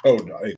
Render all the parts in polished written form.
Oh, no, hey.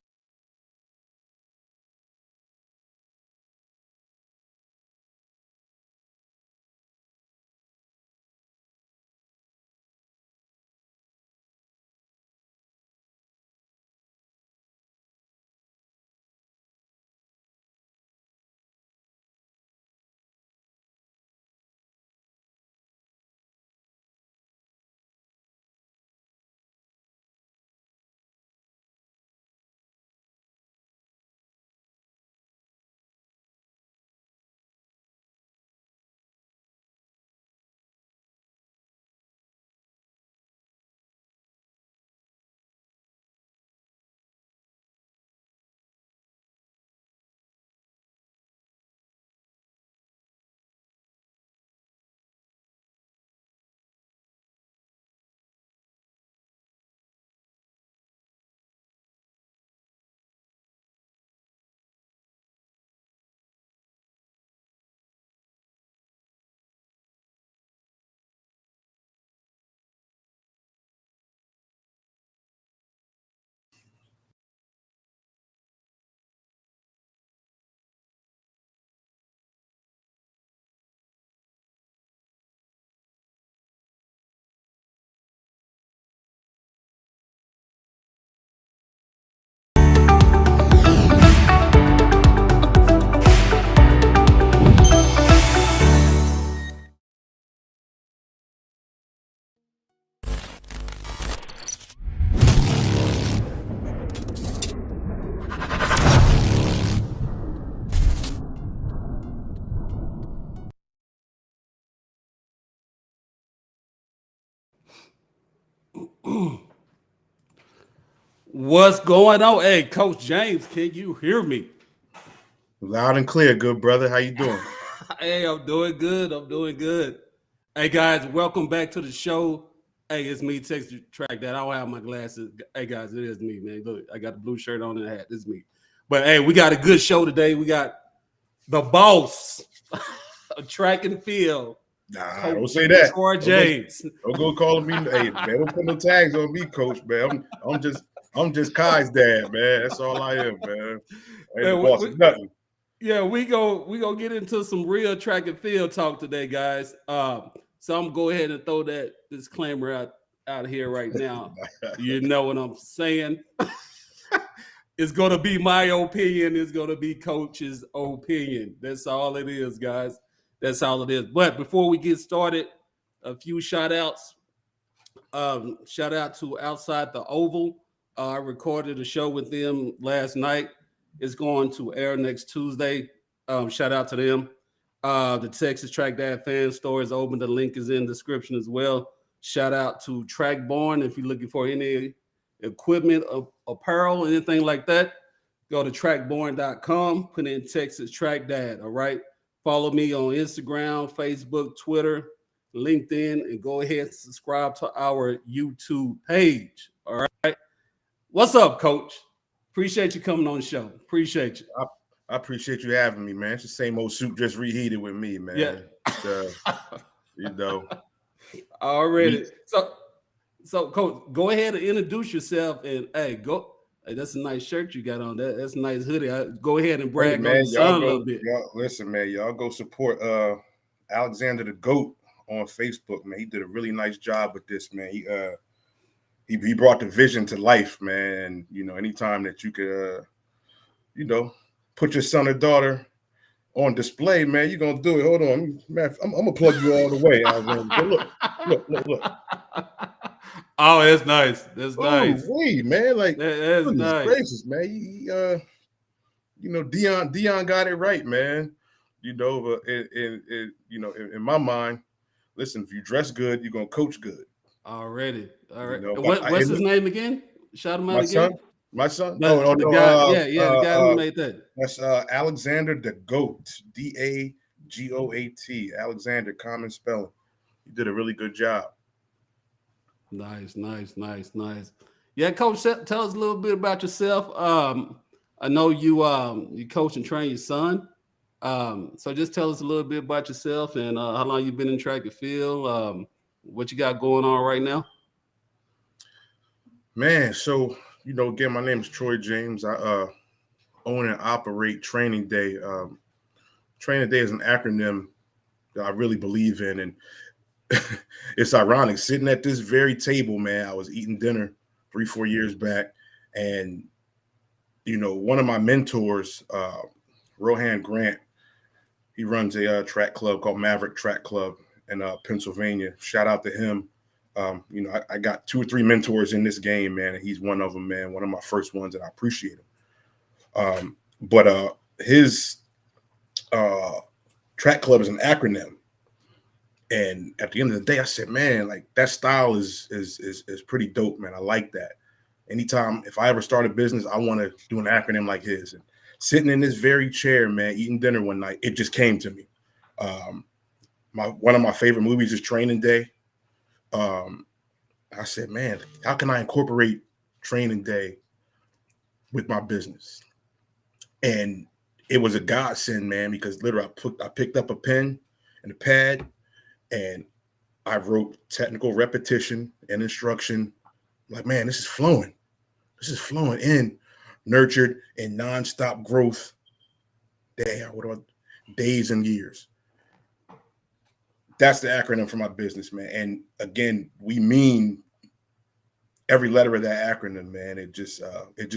What's going on? Hey, Coach James, can you hear me? Loud and clear, good brother. How you doing? Hey, I'm doing good. I'm doing good. Hey, guys, welcome back to the show. Hey, it's me, TexasTrackDad. I don't have my glasses. Hey, guys, it is me, man. Look, I got the blue shirt on and a hat. It's me. But, hey, we got a good show today. We got the boss of track and field, Nah, don't say that. Coach James. Don't go calling me. Hey, man, don't put no tags on me, coach, man. I'm just Kai's dad, man. That's all I am, man. I ain't the boss of nothing. Yeah, we go get into some real track and field talk today, guys. So I'm gonna go ahead and throw that disclaimer out here right now. You know what I'm saying? It's gonna be my opinion. It's gonna be Coach's opinion. That's all it is, guys. That's all it is. But before we get started, a few shout outs. Shout out to Outside the Oval. I recorded a show with them last night. It's going to air next Tuesday. Shout out to them. The Texas Track Dad Fan Store is open. The link is in the description as well. Shout out to Trackborn. If you're looking for any equipment, apparel, anything like that, go to trackborn.com. Put in Texas Track Dad. All right. Follow me on Instagram, Facebook, Twitter, LinkedIn, and go ahead and subscribe to our YouTube page. All right. What's up, Coach? Appreciate you coming on the show. Appreciate you. I appreciate you having me, man. It's the same old soup, just reheated with me, man. Yeah. You know. Already. So, Coach, go ahead and introduce yourself. And hey, go. Hey, that's a nice shirt you got on. That's a nice hoodie. Go ahead and brag on your son a little bit. Listen, man, y'all go support Alexander the GOAT on Facebook, man. He did a really nice job with this, man. He brought the vision to life, man. You know, anytime that you could, put your son or daughter on display, man, you're gonna do it. Hold on, man. I'm gonna plug you all the way. Look. Oh, that's nice. That's nice. Wait, man, like that's nice. Gracious, man. Dion got it right, man. You know, but in my mind, listen, if you dress good, you're gonna coach good. Already. All right. What's his name again? Shout him out again. My son? The guy, the guy who made that. That's Alexander the GOAT, DAGOAT. Alexander, common spelling. He did a really good job. Nice. Yeah, Coach, tell us a little bit about yourself. I know you coach and train your son. So just tell us a little bit about yourself and how long you've been in track and field, what you got going on right now. Man, so again, my name is Troy James. I own and operate Training Day. Training Day is an acronym that I really believe in, and it's ironic. Sitting at this very table, man, I was eating dinner 3-4 years back, and one of my mentors, Rohan Grant, he runs a track club called Maverick Track Club in Pennsylvania. Shout out to him. I got 2 or 3 mentors in this game, man, and he's one of them, man. One of my first ones, and I appreciate him. But his track club is an acronym, and at the end of the day, I said, man, like that style is pretty dope, man. I like that. Anytime if I ever start a business, I want to do an acronym like his. And sitting in this very chair, man, eating dinner one night, it just came to me. One of my favorite movies is Training Day. I said, man, how can I incorporate Training Day with my business? And it was a godsend, man, because literally I picked up a pen and a pad and I wrote technical repetition and instruction. Like, man, this is flowing. This is flowing in, nurtured and nonstop growth. Damn, what about days and years? That's the acronym for my business, man. And again, we mean every letter of that acronym, man. It just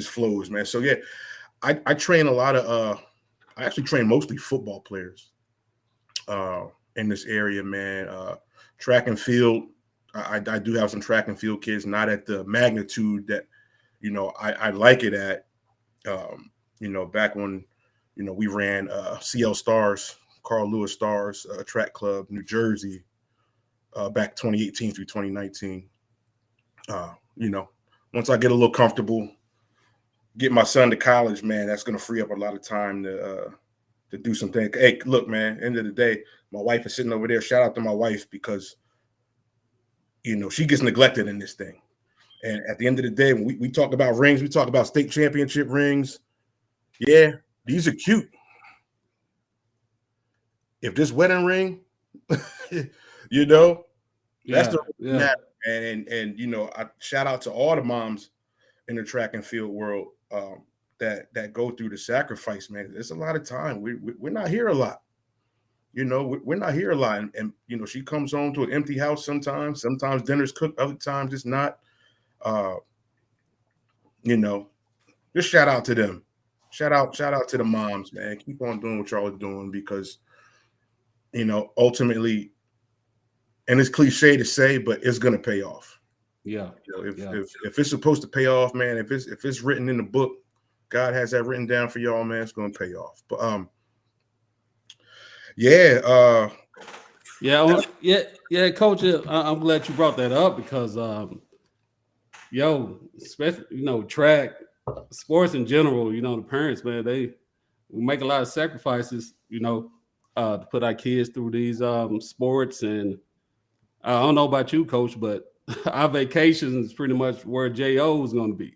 flows, man. So yeah, I train a lot of I actually train mostly football players in this area, man. Track and field, I do have some track and field kids, not at the magnitude that I like it at. Back when we ran CL Stars, Carl Lewis Stars track club, New Jersey, back 2018 through 2019. Once I get a little comfortable, get my son to college, man, that's going to free up a lot of time to do some things. Hey, look, man, end of the day, my wife is sitting over there. Shout out to my wife because, she gets neglected in this thing. And at the end of the day, when we talk about rings, we talk about state championship rings. Yeah, these are cute. If this wedding ring, that's the matter, man. And I shout out to all the moms in the track and field world that go through the sacrifice, man. It's a lot of time. We're not here a lot. We're not here a lot. And she comes home to an empty house sometimes. Sometimes dinner's cooked, other times it's not. Just shout out to them. Shout out to the moms, man. Keep on doing what y'all are doing because, ultimately, and it's cliche to say, but it's gonna pay off. Yeah. If it's supposed to pay off, man, if it's written in the book, God has that written down for y'all, man, it's gonna pay off. But Coach, I'm glad you brought that up because especially track sports in general, the parents, man, we make a lot of sacrifices, to put our kids through these sports. And I don't know about you, Coach, but our vacation is pretty much where JO is going to be,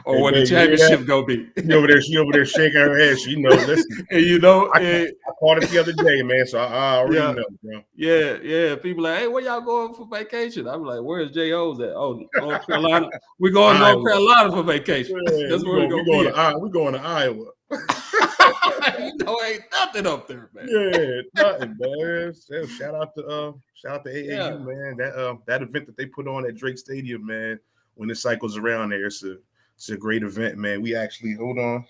or where the championship going to be. She over there shaking her head. She knows. Listen, and I caught it the other day, man. So I already know, bro. Yeah. People like, hey, where y'all going for vacation? I'm like, where's JO's at? Oh, North Carolina. We're going to North Carolina for vacation. Yeah, that's where we're going to be. We're going to Iowa. Ain't nothing up there, man. Yeah, nothing, man. Shout out to AAU, man. That event that they put on at Drake Stadium, man. When it cycles around there, it's a great event, man. We actually hold on.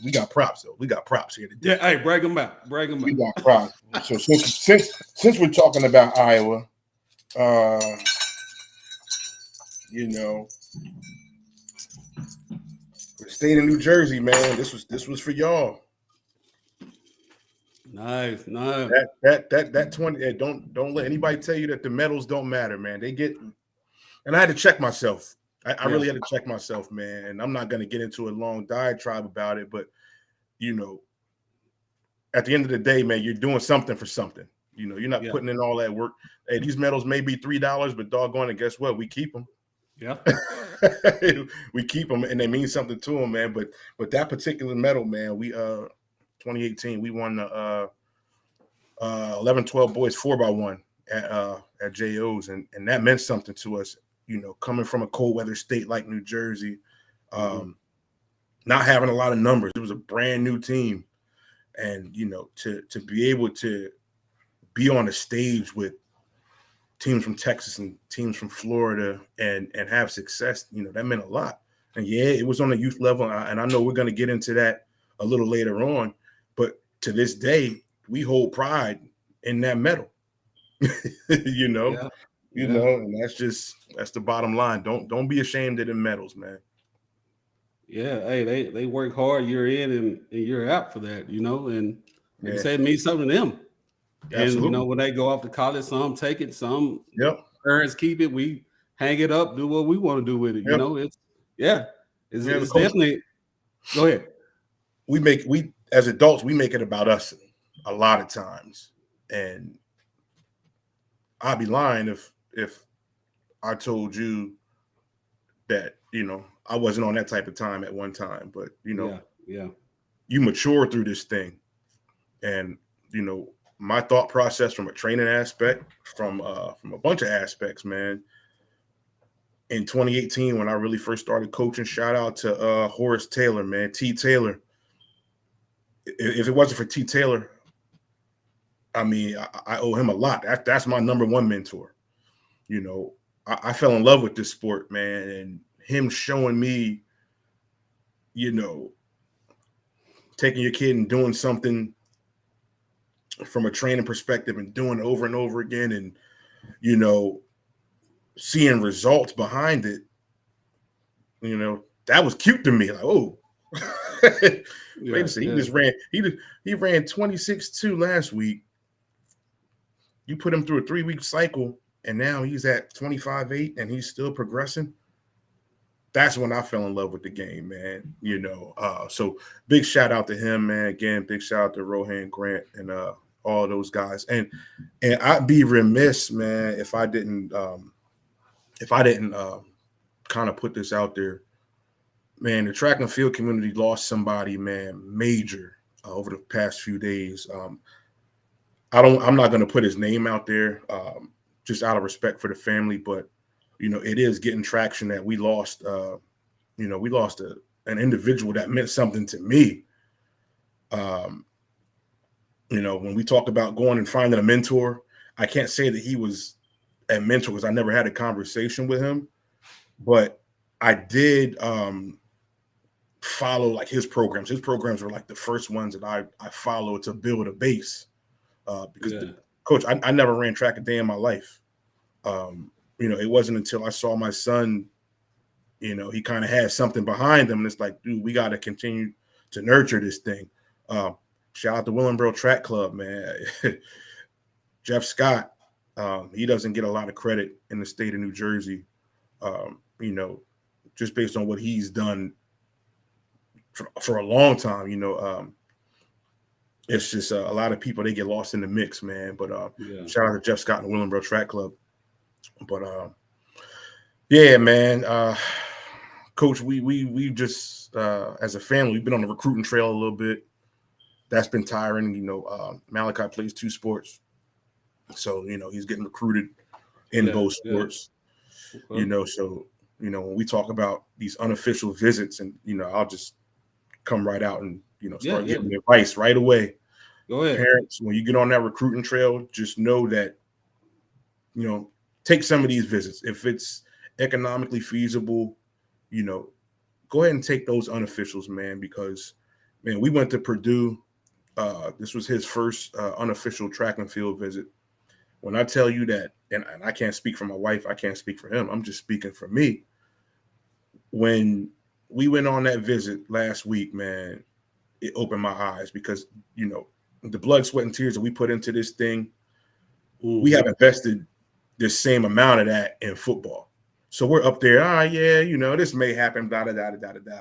We got props though. We got props here today. Yeah, hey, brag them out. We got props. So since we're talking about Iowa, the state of New Jersey, man. This was for y'all. Nice. That 20. Don't let anybody tell you that the medals don't matter, man. They get, and I had to check myself. I really had to check myself, man. And I'm not going to get into a long diatribe about it, but at the end of the day, man, you're doing something for something. You're not putting in all that work. Hey, these medals may be $3, but doggone it, guess what? We keep them. Yeah, we keep them, and they mean something to them, man. But that particular medal, man, we 2018, we won the 11-12 boys 4x1 at JO's, and that meant something to us. Coming from a cold weather state like New Jersey, Not having a lot of numbers. It was a brand new team. And, you know, to be able to be on a stage with teams from Texas and teams from Florida and have success, you know, that meant a lot. And yeah, it was on the youth level. And I know we're going to get into that a little later on. But to this day, we hold pride in that medal. You know, and that's the bottom line. Don't be ashamed of the medals, man. Yeah, hey, they work hard year in and year out for that, you know, and like I said, it means something to them. Absolutely. And you know, when they go off to college, some take it, some parents keep it, we hang it up, do what we want to do with it. You know, it's definitely. Go ahead. We as adults, we make it about us a lot of times, and I'd be lying if I told you that, you know, I wasn't on that type of time at one time. But, you know, you mature through this thing. And, you know, my thought process from a training aspect, from a bunch of aspects, man. In 2018, when I really first started coaching, shout out to Horace Taylor, man, T. Taylor. If it wasn't for T. Taylor, I mean, I owe him a lot. That's my number one mentor. You know, I fell in love with this sport, man, and him showing me, you know, taking your kid and doing something from a training perspective and doing it over and over again, and, you know, seeing results behind it, you know, that was cute to me. Like, oh, wait a second, he ran 26.2 last week. You put him through a 3-week cycle, and now he's at 25.8, and he's still progressing. That's when I fell in love with the game, man. You know, so big shout out to him, man. Again, big shout out to Rohan Grant and all those guys. And I'd be remiss, man, if I didn't kind of put this out there. Man, the track and field community lost somebody, man, major over the past few days. I'm not going to put his name out there, just out of respect for the family, but, you know, it is getting traction that we lost. You know, we lost an individual that meant something to me. You know, when we talk about going and finding a mentor, I can't say that he was a mentor because I never had a conversation with him, but I did follow like his programs. His programs were like the first ones that I followed to build a base. Because coach, I never ran track a day in my life. You know, it wasn't until I saw my son, you know, he kind of had something behind him. And it's like, dude, we got to continue to nurture this thing. Shout out to Willingboro Track Club, man. Jeff Scott, he doesn't get a lot of credit in the state of New Jersey, you know, just based on what he's done for a long time, you know. It's just a lot of people, they get lost in the mix, man. But shout out to Jeff Scott and the Willingboro Track Club. But yeah, man, Coach, we just as a family, we've been on the recruiting trail a little bit. That's been tiring. You know, Malachi plays 2 sports, so, you know, he's getting recruited in both sports. Okay. You know, so, you know, when we talk about these unofficial visits, and, you know, I'll just come right out and, you know, start giving advice right away. Go ahead. Parents, when you get on that recruiting trail, just know that, you know, take some of these visits. If it's economically feasible, you know, go ahead and take those unofficials, man, because, man, we went to Purdue. This was his first unofficial track and field visit. When I tell you that, and I can't speak for my wife, I can't speak for him, I'm just speaking for me. When we went on that visit last week, man, it opened my eyes because, you know, the blood, sweat, and tears that we put into this thing, we have invested the same amount of that in football. So we're up there, yeah, you know, this may happen, da da da da da da.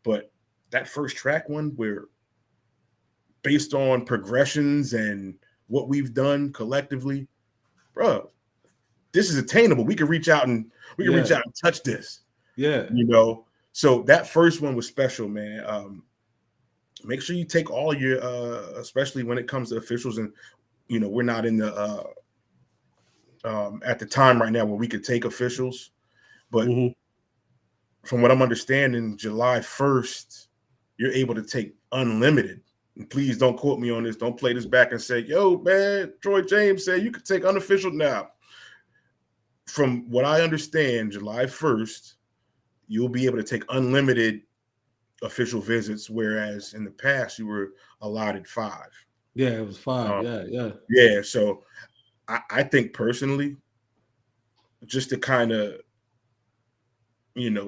But that first track one, where based on progressions and what we've done collectively, bro, this is attainable. We can reach out and touch this. Yeah, you know. So that first one was special, man. Make sure you take all your, especially when it comes to officials, and, you know, we're not in the at the time right now where we could take officials, but from what I'm understanding, July 1st, you're able to take unlimited. And please don't quote me on this. Don't play this back and say, yo, man, Troy James said you could take unofficial now. From what I understand, July 1st, you'll be able to take unlimited official visits, whereas in the past you were allotted 5. Yeah, it was 5. Yeah. So I think personally, just to kind of,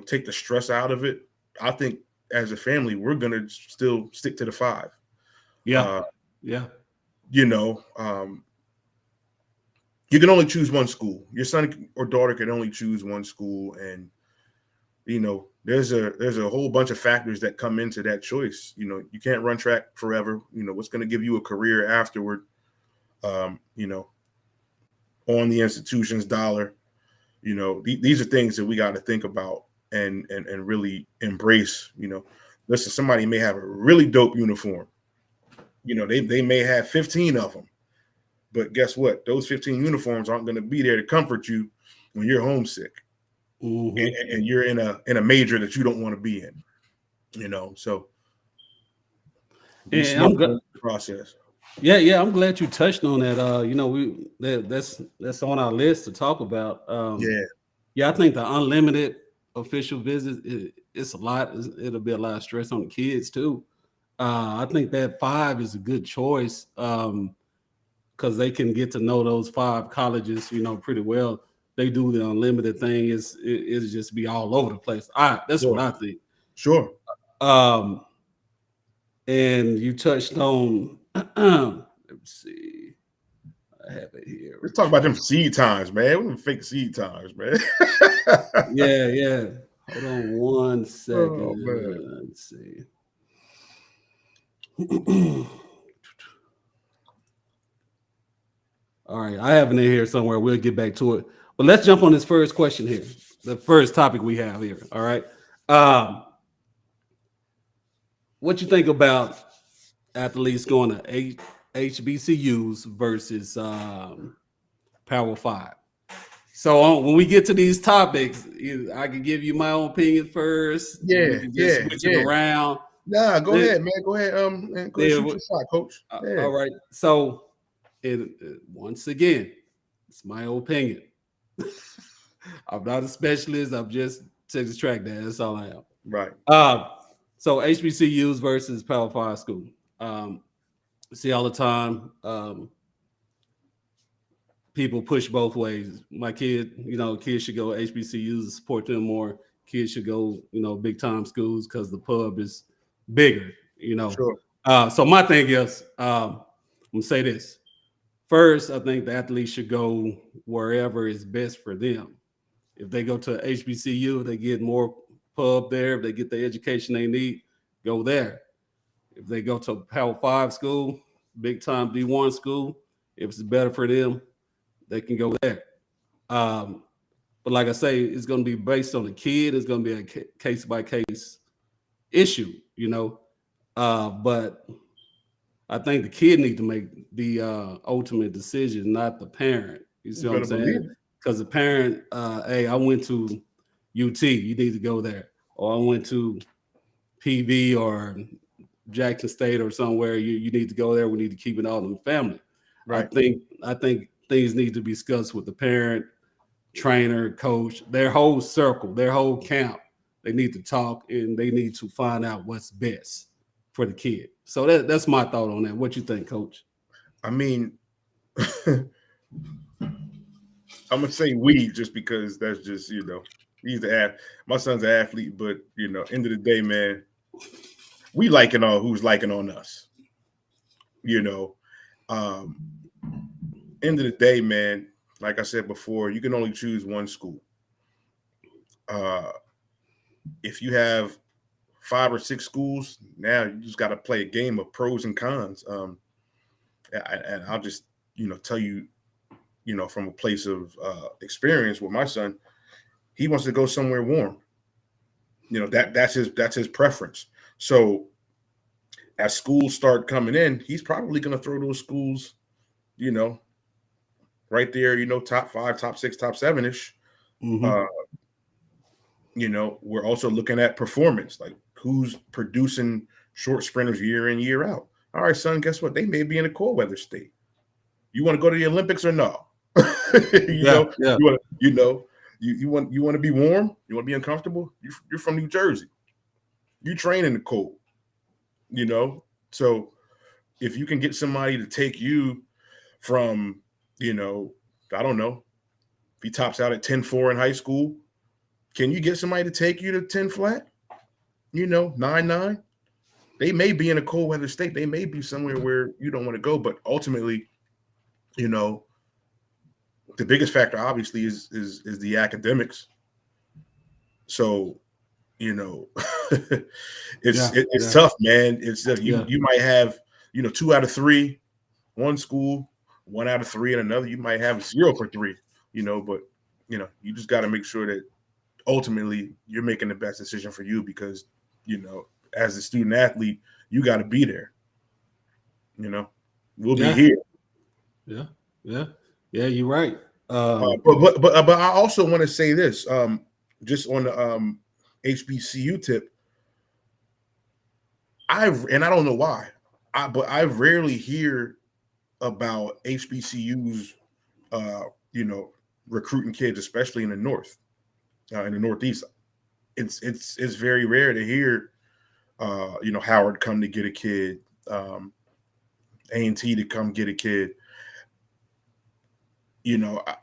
take the stress out of it, I think as a family, we're going to still stick to the 5. Yeah. You can only choose one school. Your son or daughter can only choose one school. And, there's a whole bunch of factors that come into that choice. You can't run track forever. What's going to give you a career afterward, on the institution's dollar. These are things that we got to think about and really embrace. Listen, somebody may have a really dope uniform. They may have 15 of them, but guess what? Those 15 uniforms aren't going to be there to comfort you when you're homesick, and you're in a major that you don't want to be in. So be smart in the process. Yeah, I'm glad you touched on that. That's on our list to talk about. I think the unlimited official visits, it's a lot. It'll be a lot of stress on the kids too. I think that 5 is a good choice because they can get to know those 5 colleges, pretty well. They do the unlimited thing. It's just be all over the place. That's what I think. Sure. And you touched on. Let me see. I have it here. Let's talk about them seed times, man. Them fake seed times, man. Yeah. Hold on one second. Oh, man. Let's see. All right, I have it in here somewhere. We'll get back to it. But let's jump on this first question here. The first topic we have here. All right. What you think about athletes going to HBCUs versus Power 5? So when we get to these topics, I can give you my own opinion first. Switch it around. Nah, go ahead, man. Go ahead. Go ahead, shoot your shot, coach. All right. So, once again, it's my opinion. I'm not a specialist. I'm just Texas Track Dad. That's all I am. Right. So HBCUs versus Power 5 school. See all the time. People push both ways. My kid, kids should go HBCUs to support them more. Kids should go, big time schools because the pub is bigger, Sure. So my thing is, I'm gonna say this. First, I think the athletes should go wherever is best for them. If they go to HBCU, they get more pub there. If they get the education they need, go there. If they go to Power 5 school, big time D1 school, if it's better for them, they can go there. But like I say, it's going to be based on the kid. It's going to be a case by case issue, But I think the kid needs to make the ultimate decision, not the parent. You see what I'm saying? Because the parent, hey, I went to UT, you need to go there. Or I went to PV or Jackson State or somewhere, you need to go there. We need to keep it all in the family. Right. I think things need to be discussed with the parent, trainer, coach, their whole circle, their whole camp. They need to talk and they need to find out what's best for the kid. So that's my thought on that. What you think, Coach? I mean, I'm gonna say we just because that's just he's my son's an athlete, but end of the day, man, we liking on who's liking on us. End of the day, man, like I said before, you can only choose one school. If you have 5 or 6 schools, now you just got to play a game of pros and cons. And I'll just, tell you, from a place of experience with my son, he wants to go somewhere warm. That's his preference. So as schools start coming in, he's probably going to throw those schools, right there, top 5, top 6, top 7-ish. we're also looking at performance, like who's producing short sprinters year in, year out. All right, son, guess what? They may be in a cold weather state. You want to go to the Olympics or no? Yeah. You want to be warm? You want to be uncomfortable? You're from New Jersey. You train in the cold, So if you can get somebody to take you from, I don't know, if he tops out at 10.4 in high school, can you get somebody to take you to 10 flat? 9.9? They may be in a cold weather state. They may be somewhere where you don't want to go, but ultimately, the biggest factor obviously is the academics. So, it's tough, man. It's you might have 2 out of 3, one school, 1 out of 3 in another. You might have 0 for 3, but you just got to make sure that ultimately you're making the best decision for you, because as a student athlete, you got to be there. We'll be here. Yeah, you're right. But I also want to say this, just on the HBCU tip. I don't know why, but I rarely hear about HBCUs, recruiting kids, especially in the North, in the Northeast. It's very rare to hear, Howard come to get a kid, A&T to come get a kid. I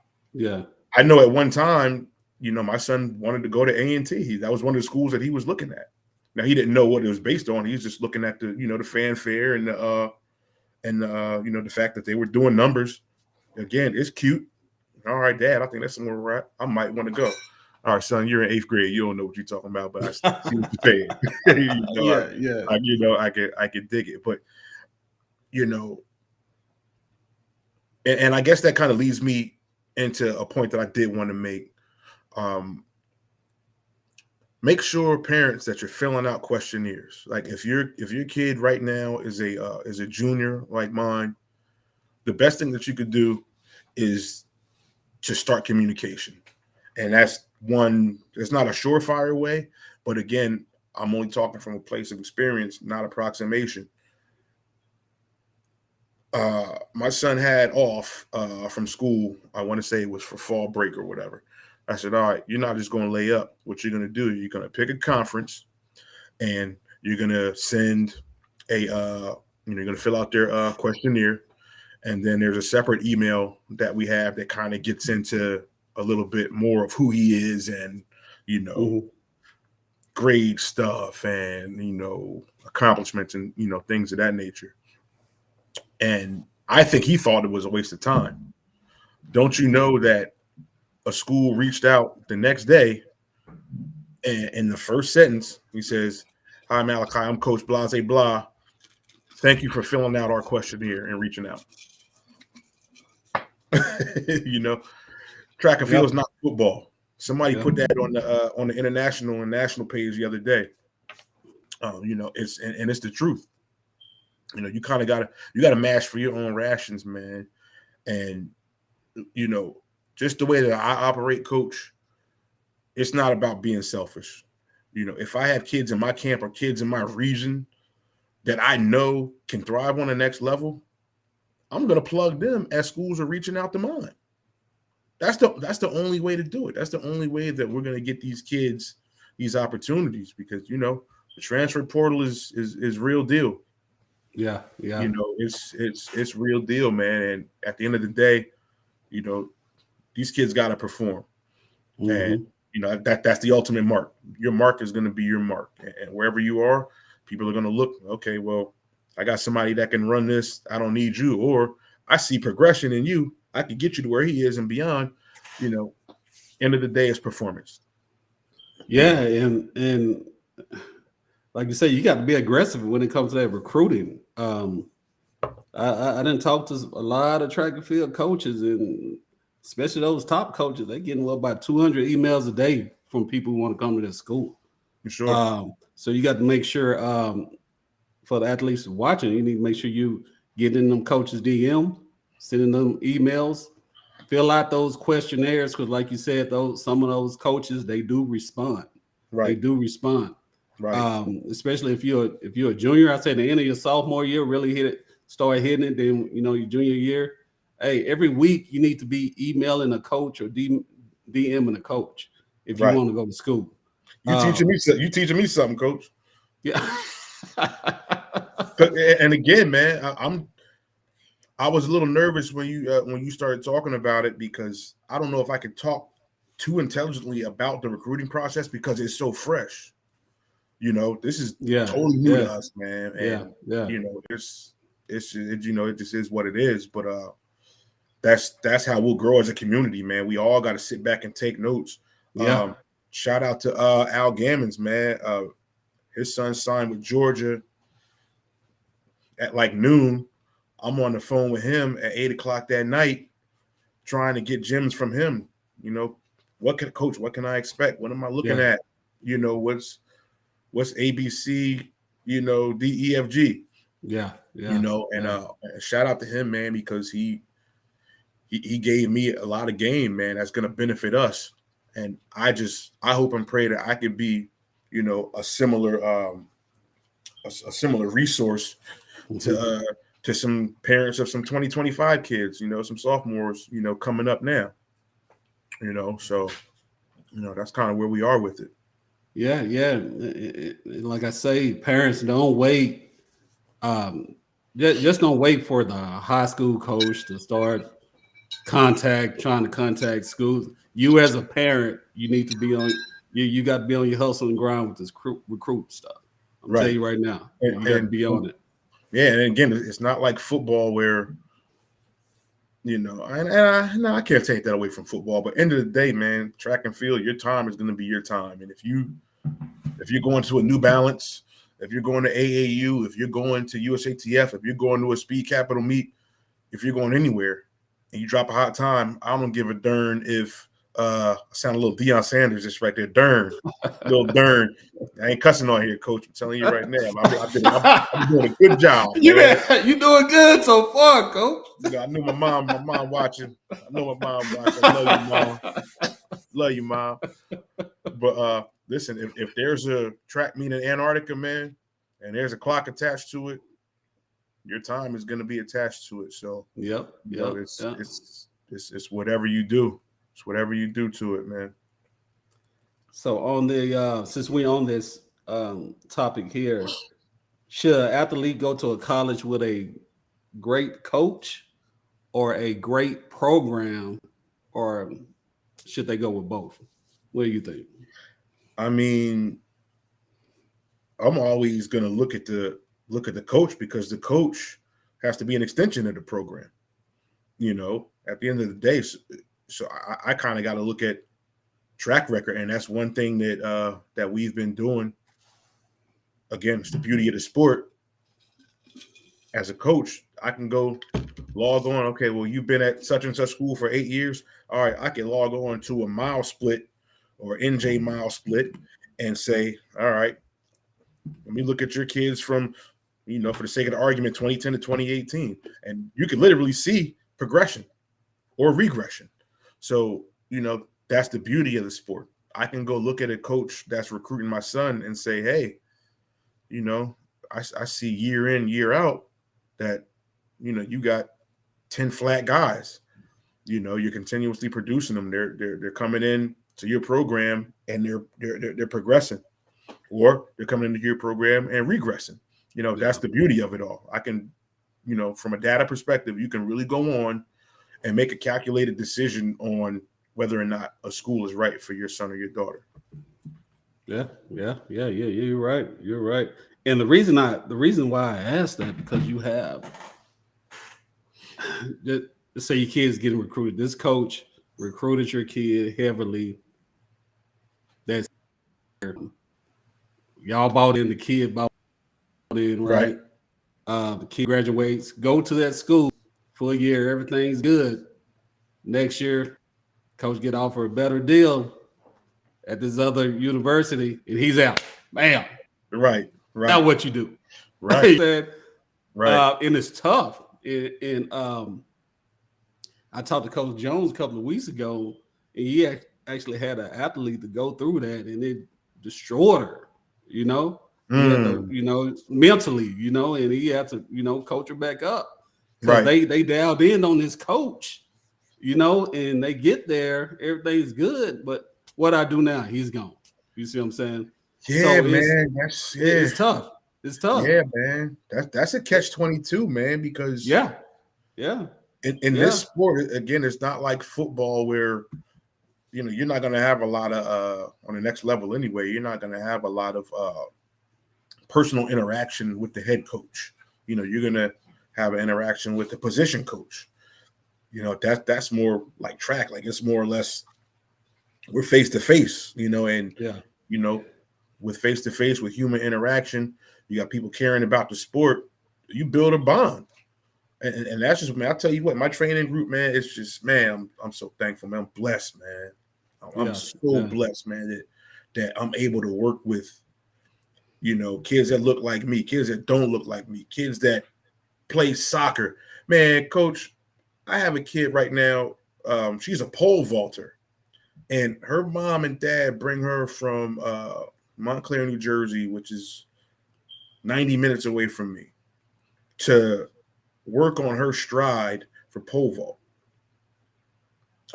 know at one time, my son wanted to go to A&T. That was one of the schools that he was looking at. Now, he didn't know what it was based on. He was just looking at the, the fanfare and the fact that they were doing numbers. Again, it's cute. All right, Dad, I think that's somewhere where I might want to go. All right, son, you're in 8th grade. You don't know what you're talking about, but I see what you're saying. I can dig it. But, and I guess that kind of leads me into a point that I did want to make. Make sure, parents, that you're filling out questionnaires. Like if your kid right now is a junior like mine, the best thing that you could do is to start communication. And that's one, it's not a surefire way, but again, I'm only talking from a place of experience, not approximation. My son had off from school. I want to say it was for fall break or whatever. I said, all right, you're not just going to lay up. What you're going to do, you're going to pick a conference and you're going to send you're going to fill out their questionnaire. And then there's a separate email that we have that kind of gets into a little bit more of who he is and, grade stuff and, accomplishments and, things of that nature. And I think he thought it was a waste of time. Don't you know that a school reached out the next day, and in the first sentence, he says, "Hi, Malachi, I'm Coach Blase Blah. Thank you for filling out our questionnaire and reaching out." Track and field is not football. Somebody put that on the international and national page the other day. It's the truth. You kind of gotta mash for your own rations, man. And just the way that I operate, Coach, it's not about being selfish. If I have kids in my camp or kids in my region that I know can thrive on the next level, I'm going to plug them as schools are reaching out to mine. That's the only way to do it. That's the only way that we're going to get these kids these opportunities, because the transfer portal is real deal. Yeah. It's real deal, man. And at the end of the day, these kids got to perform. And that's the ultimate mark. Your mark is going to be your mark, and wherever you are, people are going to look, okay, well, I got somebody that can run this. I don't need you. Or I see progression in you. I can get you to where he is and beyond. End of the day, it's performance. Yeah, and like you say, you got to be aggressive when it comes to that recruiting. I didn't talk to a lot of track and field coaches, and especially those top coaches. They're getting about 200 emails a day from people who want to come to their school. For sure. So you got to make sure, for the athletes watching, you need to make sure you get in them coaches' DM, sending them emails, fill out those questionnaires, because like you said, some of those coaches, they do respond. Right. They do respond. Right. Especially if you're a junior. I say the end of your sophomore year, really start hitting it. Then your junior year. Hey, every week you need to be emailing a coach or DMing a coach if you want to go to school. You teaching me something, Coach. Yeah. And again, man, I was a little nervous when you started talking about it, because I don't know if I could talk too intelligently about the recruiting process because it's so fresh. This is totally new to us, man. And it just is what it is. But that's how we'll grow as a community, man. We all got to sit back and take notes. Yeah. Shout out to Al Gammons, man. His son signed with Georgia at like noon. I'm on the phone with him at 8:00 that night, trying to get gems from him. What can I expect? What am I looking at? What's ABC, DEFG. Yeah. Shout out to him, man, because he gave me a lot of game, man, that's going to benefit us. And I hope and pray that I could be, a similar resource to some parents of some 2025 kids, some sophomores, coming up now, so, that's kind of where we are with it. Yeah. Like I say, parents, don't wait. Just don't wait for the high school coach to start trying to contact schools. You as a parent, you need to be on. You got to be on your hustle and grind with this recruit stuff. I'm telling you right now, you got to be on it. Yeah, and again, it's not like football where, I can't take that away from football. But end of the day, man, track and field, your time is going to be your time. And if you're going to a New Balance, if you're going to AAU, if you're going to USATF, if you're going to a speed capital meet, if you're going anywhere and you drop a hot time, I don't give a darn if I sound a little Deion Sanders just right there. Darn. Little darn. I ain't cussing on here, Coach. I'm telling you right now. I'm doing a good job. You doing good so far, Coach. I knew my mom watching. I know my mom watching. I love you, Mom. Love you, Mom. But listen, if there's a track meet in Antarctica, man, and there's a clock attached to it, your time is going to be attached to it. So it's whatever you do. It's whatever you do to it, man. So on the since we're on this topic here, should an athlete go to a college with a great coach or a great program, or should they go with both? What do you think? I mean, I'm always going to look at the coach, because the coach has to be an extension of the program. At the end of the day, so I kind of got to look at track record, and that's one thing that we've been doing. Again, it's the beauty of the sport. As a coach, I can go log on. Okay, well, you've been at such and such school for 8 years. All right, I can log on to a mile split or NJ mile split and say, all right, let me look at your kids from, for the sake of the argument, 2010 to 2018. And you can literally see progression or regression. So, that's the beauty of the sport. I can go look at a coach that's recruiting my son and say, hey, I see year in, year out that, you got 10 flat guys. You're continuously producing them. They're coming in to your program and they're progressing, or they're coming into your program and regressing. That's the beauty of it all. I can, from a data perspective, you can really go on and make a calculated decision on whether or not a school is right for your son or your daughter. Yeah. You're right. And the reason why I asked that, because you have, let's say your kid's getting recruited. This coach recruited your kid heavily. That's y'all bought in. The kid bought in, right? The kid graduates, go to that school for a year. Everything's good. Next year, coach get offered a better deal at this other university, and he's out. Bam. Right. Now what you do? Right. Right. And it's tough. And I talked to Coach Jones a couple of weeks ago, and he actually had an athlete to go through that, and it destroyed her, you know. He had to, you know, mentally, you know, and he had to, you know, coach her back up because they dialed in on this coach, you know, and they get there, everything's good, but what I do now, he's gone. You see what I'm saying? Yeah, so man. It's tough. It's tough. Yeah, man. That's a catch-22, man, because yeah. In this sport, again, it's not like football where, you know, you're not going to have a lot of on the next level anyway. You're not going to have a lot of personal interaction with the head coach. You know, you're going to have an interaction with the position coach. You know, that's more like track. Like it's more or less we're face to face. You know, and you know, with face to face with human interaction, you got people caring about the sport. You build a bond. And that's just, man, I'll tell you what, my training group, man, it's just, man, I'm so thankful, man. I'm blessed, man. I'm so blessed, man, that I'm able to work with, you know, kids that look like me, kids that don't look like me, kids that play soccer. Man, coach, I have a kid right now. She's a pole vaulter. And her mom and dad bring her from Montclair, New Jersey, which is 90 minutes away from me, to work on her stride for pole vault.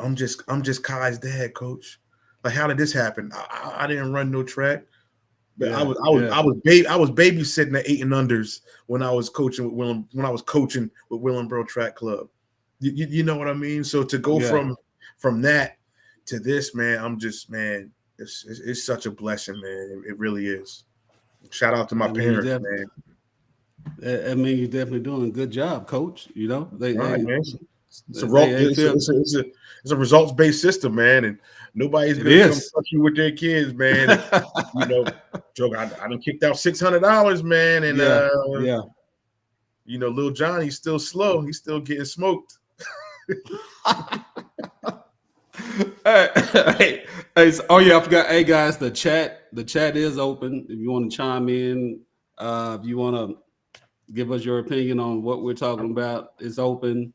I'm just Kai's dad, coach. Like, how did this happen? I didn't run no track, but I was babysitting the 8 and unders when I was coaching with Willenboro Track Club. You know what I mean? So to go from that to this, man, I'm just, man, it's such a blessing, man. It really is. Shout out to my parents, man. I mean, you're definitely doing a good job, coach. You know, it's a results-based system, man, and nobody's gonna come fuck you with their kids, man. And, you know, Joe, I done kicked out $600, man, and you know, little Johnny's still slow. He's still getting smoked. Hey, I forgot. Hey guys, the chat is open. If you want to chime in, if you want to give us your opinion on what we're talking about, it's open.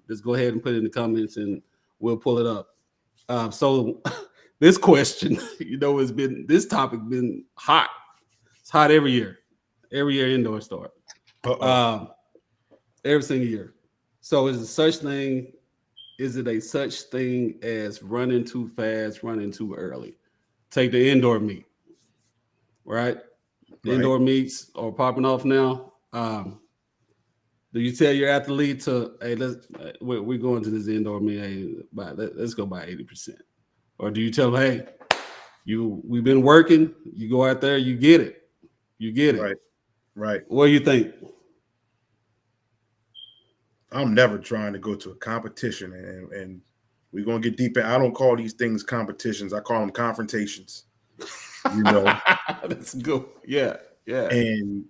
Just go ahead and put it in the comments and we'll pull it up. So this question, you know, this topic been hot. It's hot every year indoor start. Every single year. So is it a such thing as running too fast, running too early? Take the indoor meet, right? The indoor meets are popping off now. Do you tell your athlete to, hey, we're going to this indoor meet, hey, let's go by 80%? Or do you tell them, hey, we've been working, you go out there, you get it. Right. What do you think? I'm never trying to go to a competition, and we're gonna get deep in. I don't call these things competitions. I call them confrontations. You know, that's good. Yeah. And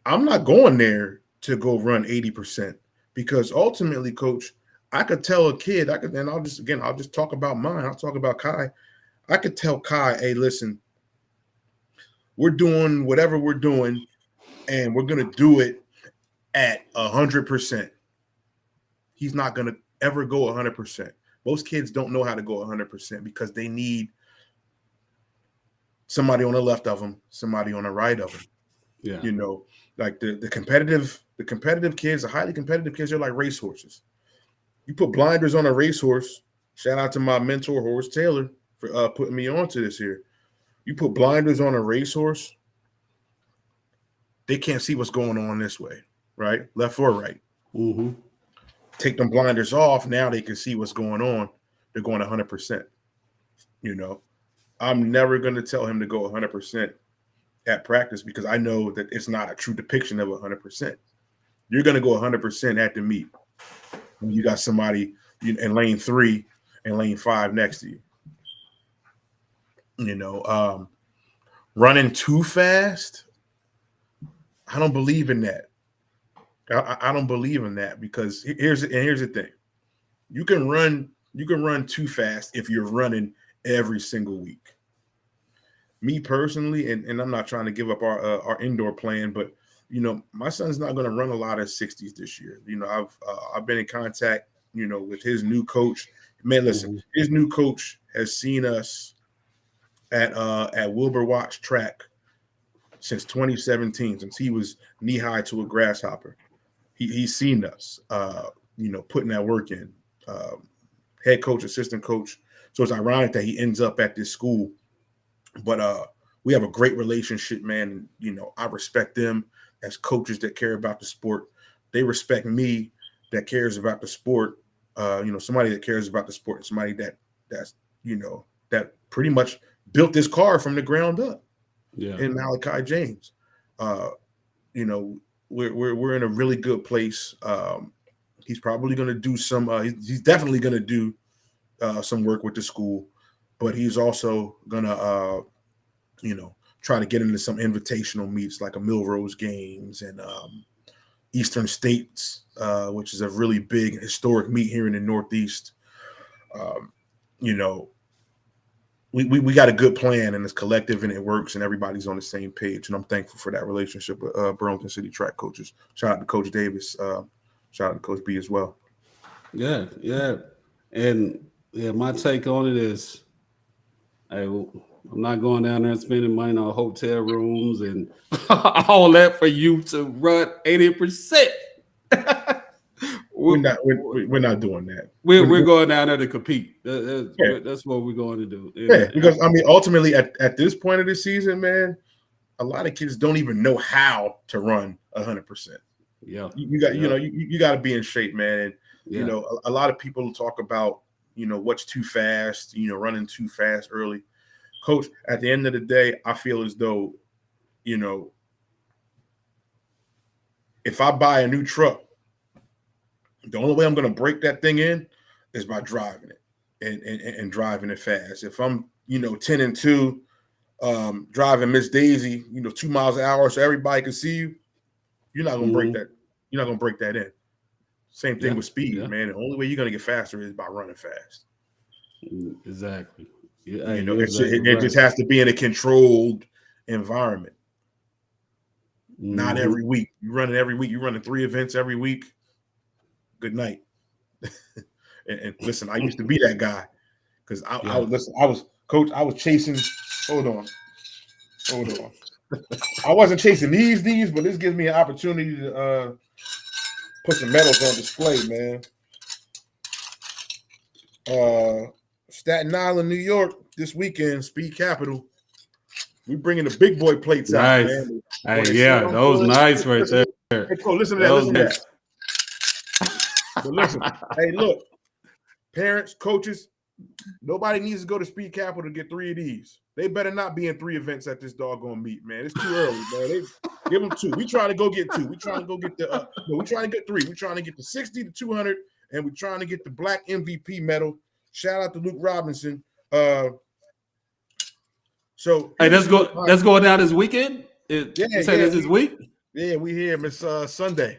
I'm not going there to go run 80%, because ultimately, coach, I could tell a kid, I'll just talk about mine. I'll talk about Kai. I could tell Kai, hey, listen, we're doing whatever we're doing, and we're gonna do it at 100%. He's not going to ever go 100%. Most kids don't know how to go 100% because they need somebody on the left of them, somebody on the right of them. Yeah. You know, like the competitive kids, the highly competitive kids, they're like racehorses. You put blinders on a racehorse. Shout out to my mentor, Horace Taylor, for putting me onto this here. You put blinders on a racehorse, they can't see what's going on this way. Right, left or right. Mm-hmm. Take them blinders off. Now they can see what's going on. They're going 100%. You know, I'm never going to tell him to go 100% at practice, because I know that it's not a true depiction of 100%. You're going to go 100% at the meet when you got somebody in lane 3 and lane 5 next to you. You know, running too fast, I don't believe in that. I don't believe in that, because here's the thing. You can run too fast if you're running every single week. Me personally, and I'm not trying to give up our indoor plan, but you know, my son's not going to run a lot of 60s this year. You know, I've been in contact, you know, with his new coach. Man, listen, his new coach has seen us at Wilbur Watts Track since 2017, since he was knee high to a grasshopper. He's seen us, putting that work in. Head coach, assistant coach. So it's ironic that he ends up at this school. But we have a great relationship, man. I respect them as coaches that care about the sport. They respect me that cares about the sport. Somebody that cares about the sport, somebody that pretty much built this car from the ground up. Yeah. In Malachi James. We're in a really good place. He's probably going to do some. He's definitely going to do some work with the school, but he's also going to, try to get into some invitational meets like a Milrose Games and Eastern States, which is a really big historic meet here in the Northeast. We got a good plan, and it's collective, and it works, and everybody's on the same page. And I'm thankful for that relationship with Burlington City track coaches. Shout out to Coach Davis. Shout out to Coach B as well. Yeah. And my take on it is, hey, I'm not going down there and spending money on hotel rooms and all that for you to run 80%. We're not doing that. We're going down there to compete. That's what we're going to do. Yeah, because ultimately at this point of the season, man, a lot of kids don't even know how to run 100%. Yeah, you got to be in shape, man. And, a lot of people talk about what's too fast, running too fast early. Coach, at the end of the day, I feel as though, if I buy a new truck, the only way I'm going to break that thing in is by driving it and driving it fast. If I'm, 10-2, driving Miss Daisy, 2 miles an hour so everybody can see you, you're not going to break that. You're not going to break that in. Same thing with speed, man. The only way you're going to get faster is by running fast. Exactly. It just has to be in a controlled environment. Not every week. You're running every week. You're running 3 events every week. Good night. and listen, I used to be that guy because I was chasing. Hold on. I wasn't chasing these, but this gives me an opportunity to put some medals on display, man. Staten Island, New York, this weekend, Speed Capital. We bringing the big boy plates out, man. Hey, those nice right there. Hey, Cole, listen to that. Listen to that. But listen, hey, look, parents, coaches, nobody needs to go to Speed Capital to get 3 of these. They better not be in 3 events at this doggone meet, man. It's too early, man. Give them 2. We trying to go get 2. We trying to go get the. We trying to get 3. We trying to get the 60, the 200, and we trying to get the black MVP medal. Shout out to Luke Robinson. So hey, that's going down this weekend. This is week. Yeah, we here, Miss Sunday.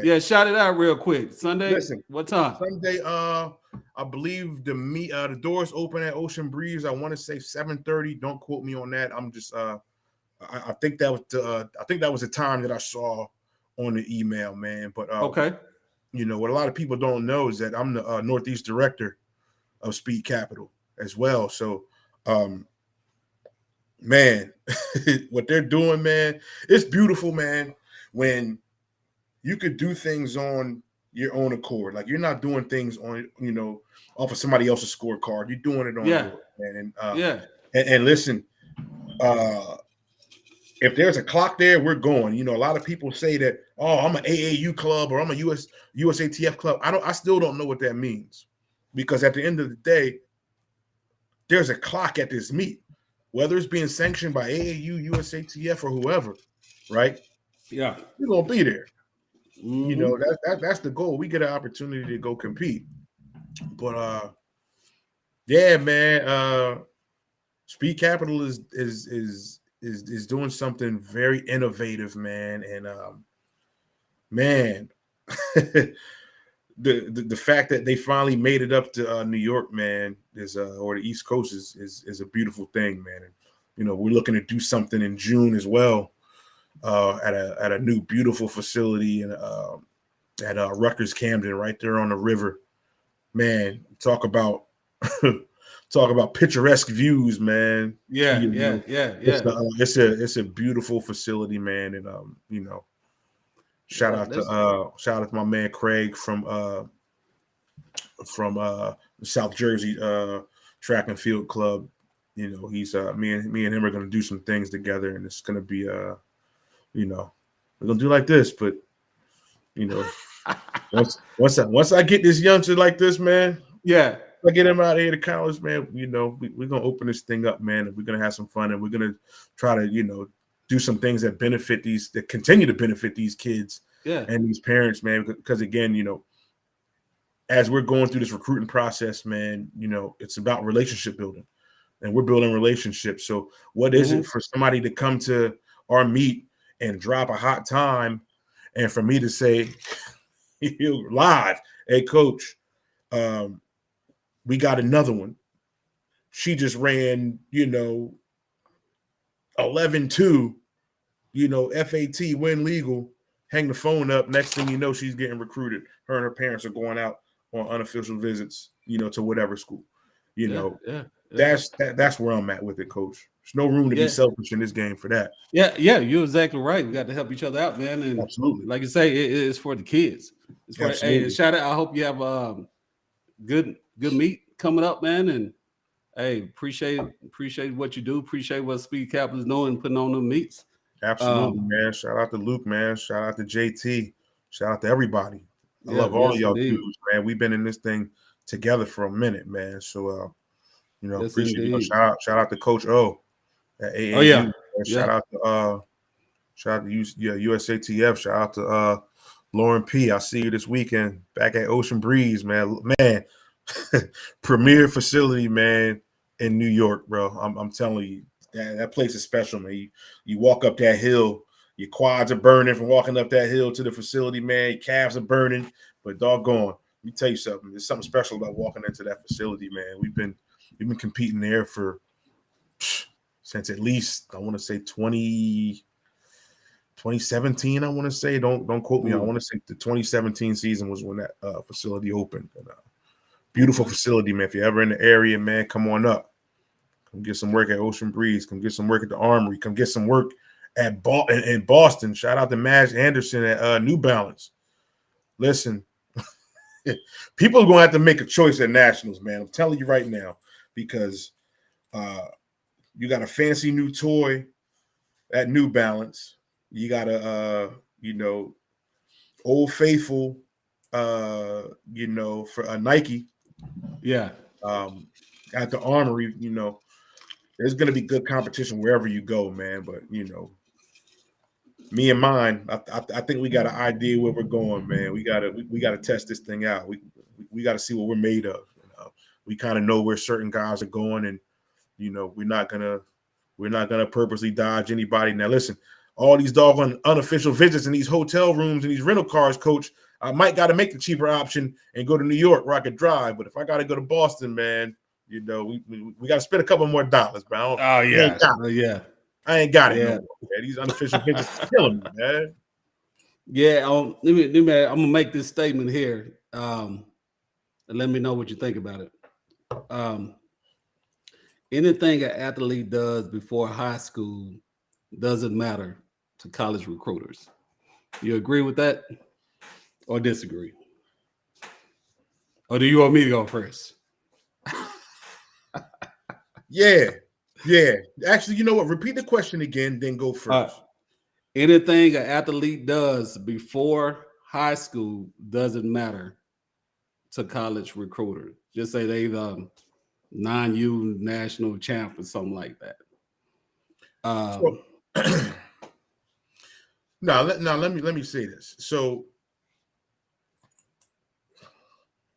Yeah, shout it out real quick. Sunday. Listen, what time? Sunday. I believe the doors open at Ocean Breeze. I want to say 7:30. Don't quote me on that. I'm just I think that was the time that I saw on the email, man. But okay. What a lot of people don't know is that I'm the Northeast director of Speed Capital as well. So man, what they're doing, man, it's beautiful, man, when you could do things on your own accord. Like, you're not doing things on, off of somebody else's scorecard. You're doing it on your own, man. And listen, if there's a clock there, we're going. A lot of people say that, oh, I'm an AAU club or I'm a USATF club. I still don't know what that means, because at the end of the day, there's a clock at this meet, whether it's being sanctioned by AAU, USATF, or whoever, right? Yeah, you're gonna be there. That's the goal. We get an opportunity to go compete. But yeah, man, Speed Capital is doing something very innovative, man. And man, the fact that they finally made it up to New York, man, or the East Coast is a beautiful thing, man. And we're looking to do something in June as well, at a new beautiful facility and at Rutgers Camden, right there on the river. Man, talk about talk about picturesque views, man. Yeah. It's a beautiful facility, man, and shout out to my man Craig from South Jersey track and field club. He's me and him are gonna do some things together, and it's gonna be we're gonna do like this, but once I get this youngster like this, man, I get him out of here to college, man. We're gonna open this thing up, man, and we're gonna have some fun, and we're gonna try to do some things that continue to benefit these kids and these parents, man. Because again, as we're going through this recruiting process, man, it's about relationship building, and we're building relationships. So what is it for somebody to come to our meet and drop a hot time, and for me to say live, hey coach, we got another one. She just ran, 11-2, FAT win legal, hang the phone up. Next thing you know, she's getting recruited. Her and her parents are going out on unofficial visits, to whatever school. That's where I'm at with it, coach. There's no room to be selfish in this game for that. Yeah, you're exactly right. We got to help each other out, man. And absolutely, like you say, it's for the kids. It's for shout out. I hope you have good meet coming up, man. And hey, appreciate what you do. Appreciate what Speed Cap is doing, putting on them meets. Absolutely, man. Shout out to Luke, man. Shout out to JT. Shout out to everybody. I love all y'all dudes, man. We've been in this thing together for a minute, man. So appreciate you. Shout out to Coach O at AAU. Oh yeah. Shout out to USATF. Shout out to Lauren P. I'll see you this weekend back at Ocean Breeze, man. Man, premier facility, man, in New York, bro. I'm telling you, that place is special, man. You walk up that hill, your quads are burning from walking up that hill to the facility, man. Your calves are burning, but doggone, let me tell you something. There's something special about walking into that facility, man. We've been competing there since at least I want to say 2017. I want to say don't quote me. I want to say the 2017 season was when that facility opened. And, beautiful facility, man. If you're ever in the area, man, come on up. Come get some work at Ocean Breeze. Come get some work at the Armory. Come get some work in Boston. Shout out to Madge Anderson at New Balance. Listen, people are going to have to make a choice at Nationals, man. I'm telling you right now, because you got a fancy new toy at New Balance. You got a, Old Faithful, for a Nike. Yeah. At the Armory, there's going to be good competition wherever you go, man. But, me and mine, I think we got an idea where we're going, man. We got to test this thing out. We got to see what we're made of. We kind of know where certain guys are going, and, we're not gonna purposely dodge anybody. Now, listen, all these doggone unofficial visits in these hotel rooms and these rental cars, coach, I might got to make the cheaper option and go to New York where I could drive. But if I got to go to Boston, man, we got to spend a couple more dollars, bro. I ain't got it. No more, man. These unofficial visits is killing me, man. Yeah, I'm gonna make this statement here, and let me know what you think about it. Anything an athlete does before high school doesn't matter to college recruiters. You agree with that, or disagree? Or do you want me to go first? Yeah. Actually, you know what? Repeat the question again, then go first. Anything an athlete does before high school doesn't matter to college recruiters. Just say they the non-U national champ or something like that. Now let me say this. So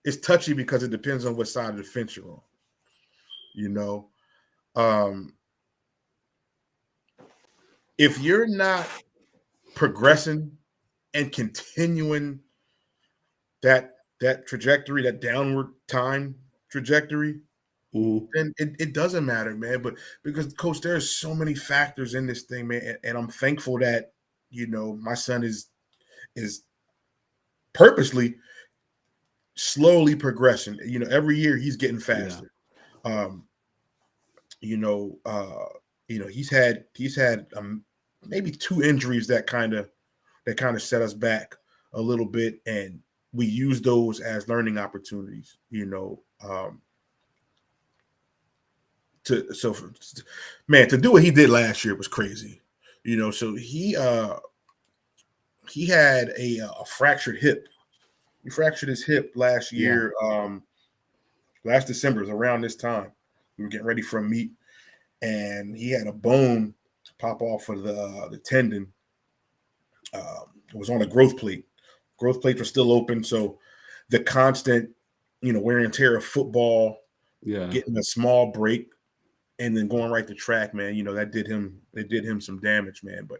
it's touchy because it depends on what side of the fence you're on. If you're not progressing and continuing that trajectory, that downward time trajectory, then it doesn't matter, man. But because, Coach, there's so many factors in this thing, man, and I'm thankful that my son is purposely slowly progressing. Every year he's getting faster. He's had maybe 2 injuries that kind of set us back a little bit, and we use those as learning opportunities. To do what he did last year was crazy. So he had a fractured hip. He fractured his hip last year. Last December, it was around this time. We were getting ready for a meet, and he had a bone pop off of the tendon. It was on a growth plate. Growth plates were still open, so the constant, wear and tear of football, getting a small break, and then going right to track, man. That did him some damage, man. But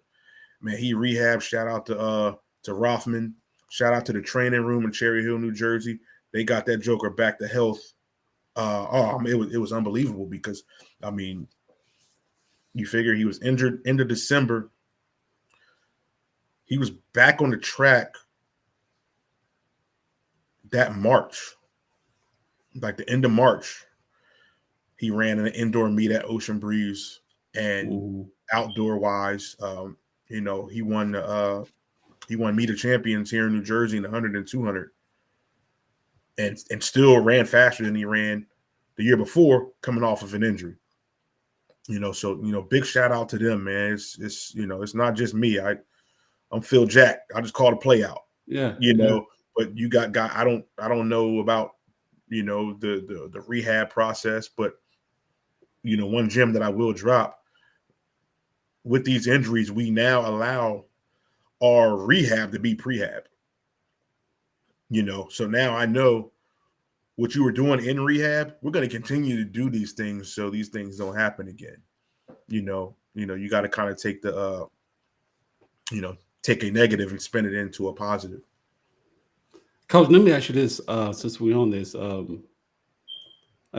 man, he rehabbed. Shout out to Rothman. Shout out to the training room in Cherry Hill, New Jersey. They got that joker back to health. It was unbelievable because, you figure he was injured end of December. He was back on the track that March, like the end of March. He ran in an indoor meet at Ocean Breeze, and outdoor wise, he won Meet of Champions here in New Jersey in the 100 and 200, and still ran faster than he ran the year before, coming off of an injury. Big shout out to them, man. It's not just me. I'm Phil Jack. I just called a play out. But you got guy. I don't know about the rehab process, but one gem that I will drop with these injuries, we now allow our rehab to be prehab. So now I know what you were doing in rehab. We're going to continue to do these things so these things don't happen again. You got to kind of take the take a negative and spin it into a positive. Coach, let me ask you this: since we're on this, I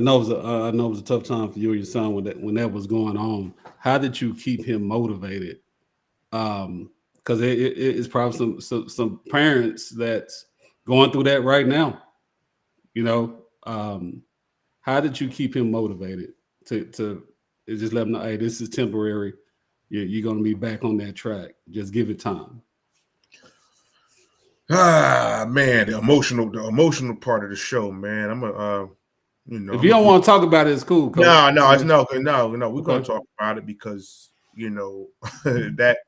know it was a tough time for you and your son when that was going on. How did you keep him motivated? Because it's probably some parents that's going through that right now. How did you keep him motivated to just let him know, hey, this is temporary. You're going to be back on that track. Just give it time. Man, the emotional part of the show, man. If you don't want to talk about it, it's cool. Coach. No. We're going to talk about it because that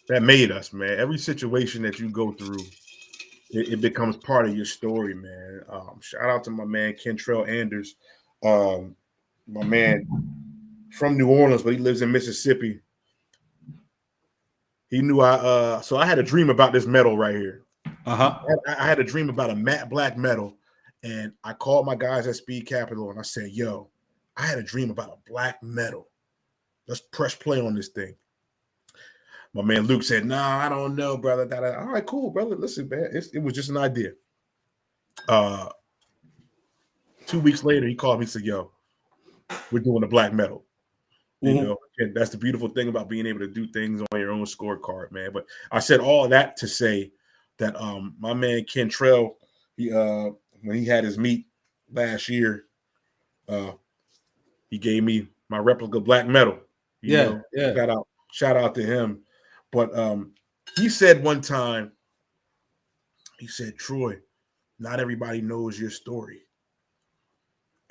made us, man. Every situation that you go through, it becomes part of your story, man. Shout out to my man Kentrell Anders, my man from New Orleans, but he lives in Mississippi. He knew so I had a dream about this medal right here. I had a dream about a matte black medal, and I called my guys at Speed Capital and I said, yo, I had a dream about a black medal. Let's press play on this thing. My man Luke said, nah, I don't know, brother. All right, cool, brother. Listen, man, it was just an idea. 2 weeks later, he called me and said, yo, we're doing a black medal. And that's the beautiful thing about being able to do things on your own scorecard, man. But I said all of that to say that my man Kentrell, when he had his meet last year, he gave me my replica black medal. Shout out to him. But he said one time, he said, Troy, not everybody knows your story.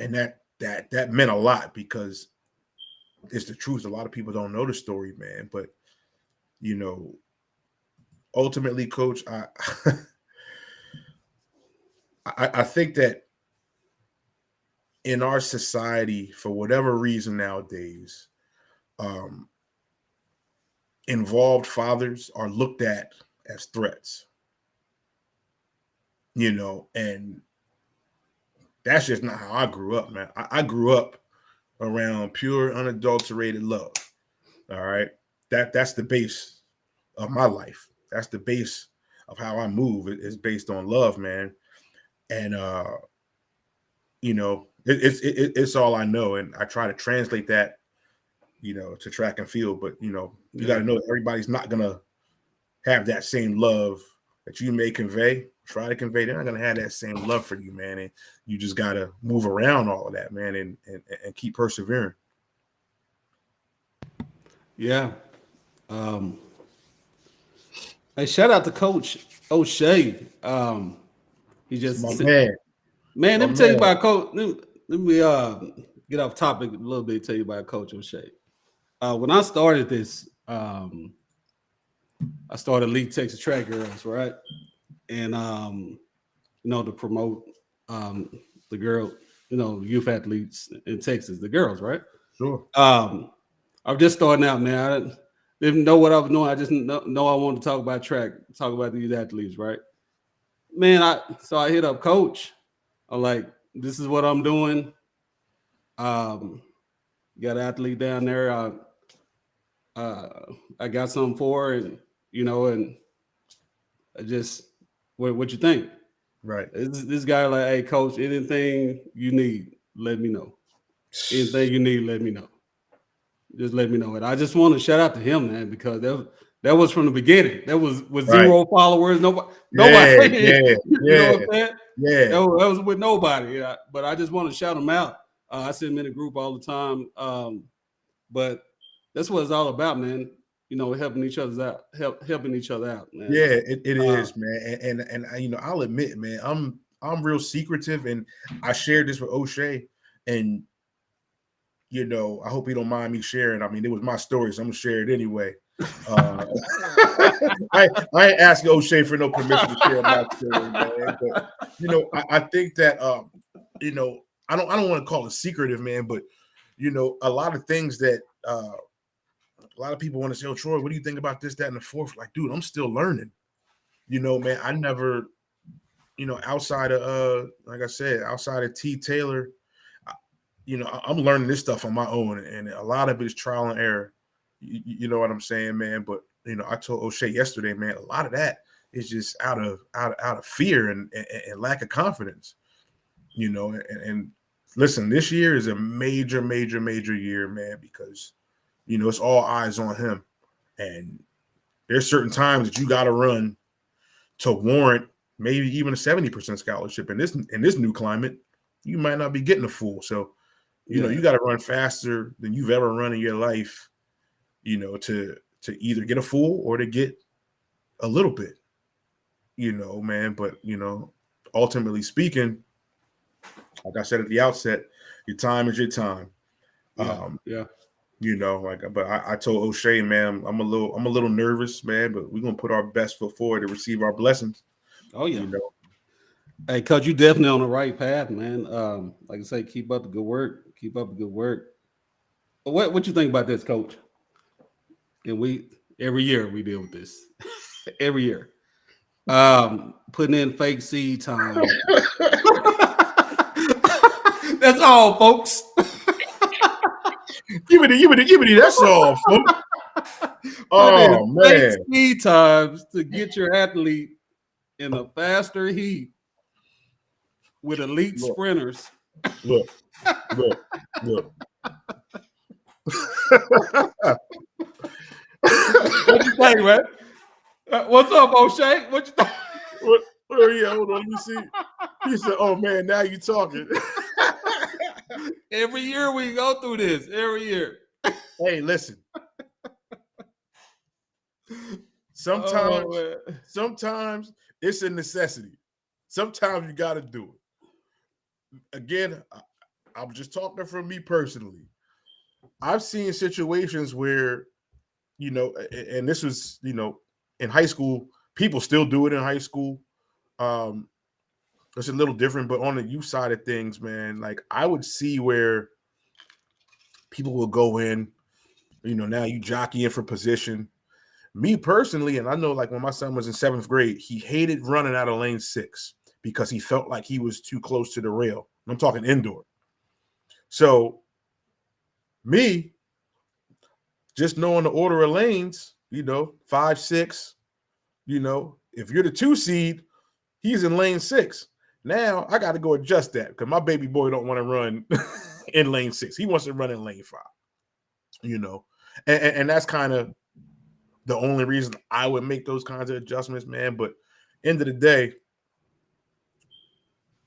And that meant a lot because it's the truth. A lot of people don't know the story, man. But, ultimately, Coach, I think that in our society, for whatever reason nowadays, involved fathers are looked at as threats. And that's just not how I grew up, man. I grew up around pure, unadulterated love. All right. That's the base of my life. That's the base of how I move. It's based on love, man. And it's all I know. And I try to translate that, to track and field. But you got to know that everybody's not gonna have that same love that you may try to convey, they're not going to have that same love for you, man. And you just got to move around all of that, man, and keep persevering. Yeah. Hey, shout out to Coach O'Shea. He just My man. Let me tell you about Coach. Let me get off topic a little bit. Tell you about Coach O'Shea. When I started this, I started League Texas Track Girls, right? And to promote the girl, youth athletes in Texas, the girls, right? Sure. I was just starting out, man. I didn't know what I was doing. I just know I wanted to talk about track, talk about these athletes, right? Man, I hit up Coach. I'm like, this is what I'm doing. Got an athlete down there. I got something for her, and and I just what you think? Right. This guy like, hey, Coach, anything you need, let me know. Anything you need, let me know. Just let me know. And I just want to shout out to him, man, because that was from the beginning. That was with zero followers. Nobody. Yeah. You know what I'm saying? Yeah. That was with nobody. Yeah. But I just want to shout him out. I see him in the group all the time. But that's what it's all about, man. Helping each other out, helping each other out, man. Yeah, it is, man. And I'll admit, man, I'm real secretive, and I shared this with O'Shea, and I hope he don't mind me sharing. I mean, it was my story, so I'm gonna share it anyway. I ain't asking O'Shea for no permission to share my story, man. But I think that I don't want to call it secretive, man, but a lot of things that a lot of people want to say, oh, Troy, what do you think about this, that, and the fourth? Like, dude, I'm still learning. Man, I never, outside of like I said, outside of T. Taylor, I'm learning this stuff on my own, and a lot of it is trial and error. You know what I'm saying, man? But I told O'Shea yesterday, man, a lot of that is just out of fear and lack of confidence. And listen, this year is a major year, man, because it's all eyes on him, and there's certain times that you got to run to warrant maybe even a 70% scholarship in this new climate. You might not be getting a full, so you got to run faster than you've ever run in your life, to either get a full or to get a little bit, man. But ultimately speaking, like I said at the outset, your time is your time. But I told O'Shea, man, I'm a little nervous, man, but we're gonna put our best foot forward to receive our blessings. Oh yeah. Hey, Coach, you definitely on the right path, man. Like I say, keep up the good work. Keep up the good work. What you think about this, Coach? And every year we deal with this. Every year. Putting in fake seed time. That's all, folks. Give me. That's all, folks. Oh man, fake speed times to get your athlete in a faster heat with elite sprinters. Look. What you think, man? What's up, O'Shea? What you think? Hold on, let me see. He said, "Oh man, now you talking." Every year we go through this. Every year. Hey, listen. Sometimes it's a necessity. Sometimes you got to do it. Again, I'm just talking from me personally. I've seen situations where, and this was, in high school, people still do it in high school. It's a little different, but on the youth side of things, man, like I would see where people will go in, now you jockeying for position. Me personally, and I know like when my son was in 7th grade, he hated running out of lane 6 because he felt like he was too close to the rail. I'm talking indoor. So me, just knowing the order of lanes, 5, 6, if you're the 2 seed, he's in lane 6. Now I got to go adjust that because my baby boy don't want to run in lane 6. He wants to run in lane 5, and that's kind of the only reason I would make those kinds of adjustments, man. But end of the day,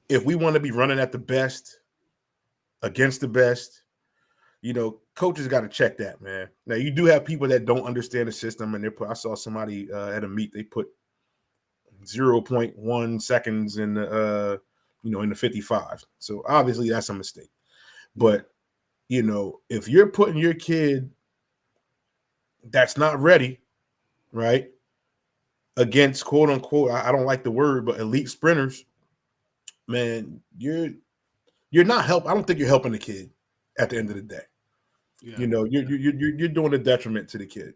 if we want to be running at the best against the best, coaches got to check that, man. Now, you do have people that don't understand the system, and I saw somebody at a meet, they put 0.1 seconds in the in the 55. So obviously that's a mistake. But if you're putting your kid that's not ready, right, against quote unquote, I don't like the word, but elite sprinters, man, you're not helping. I don't think you're helping the kid at the end of the day. Yeah. You're doing a detriment to the kid.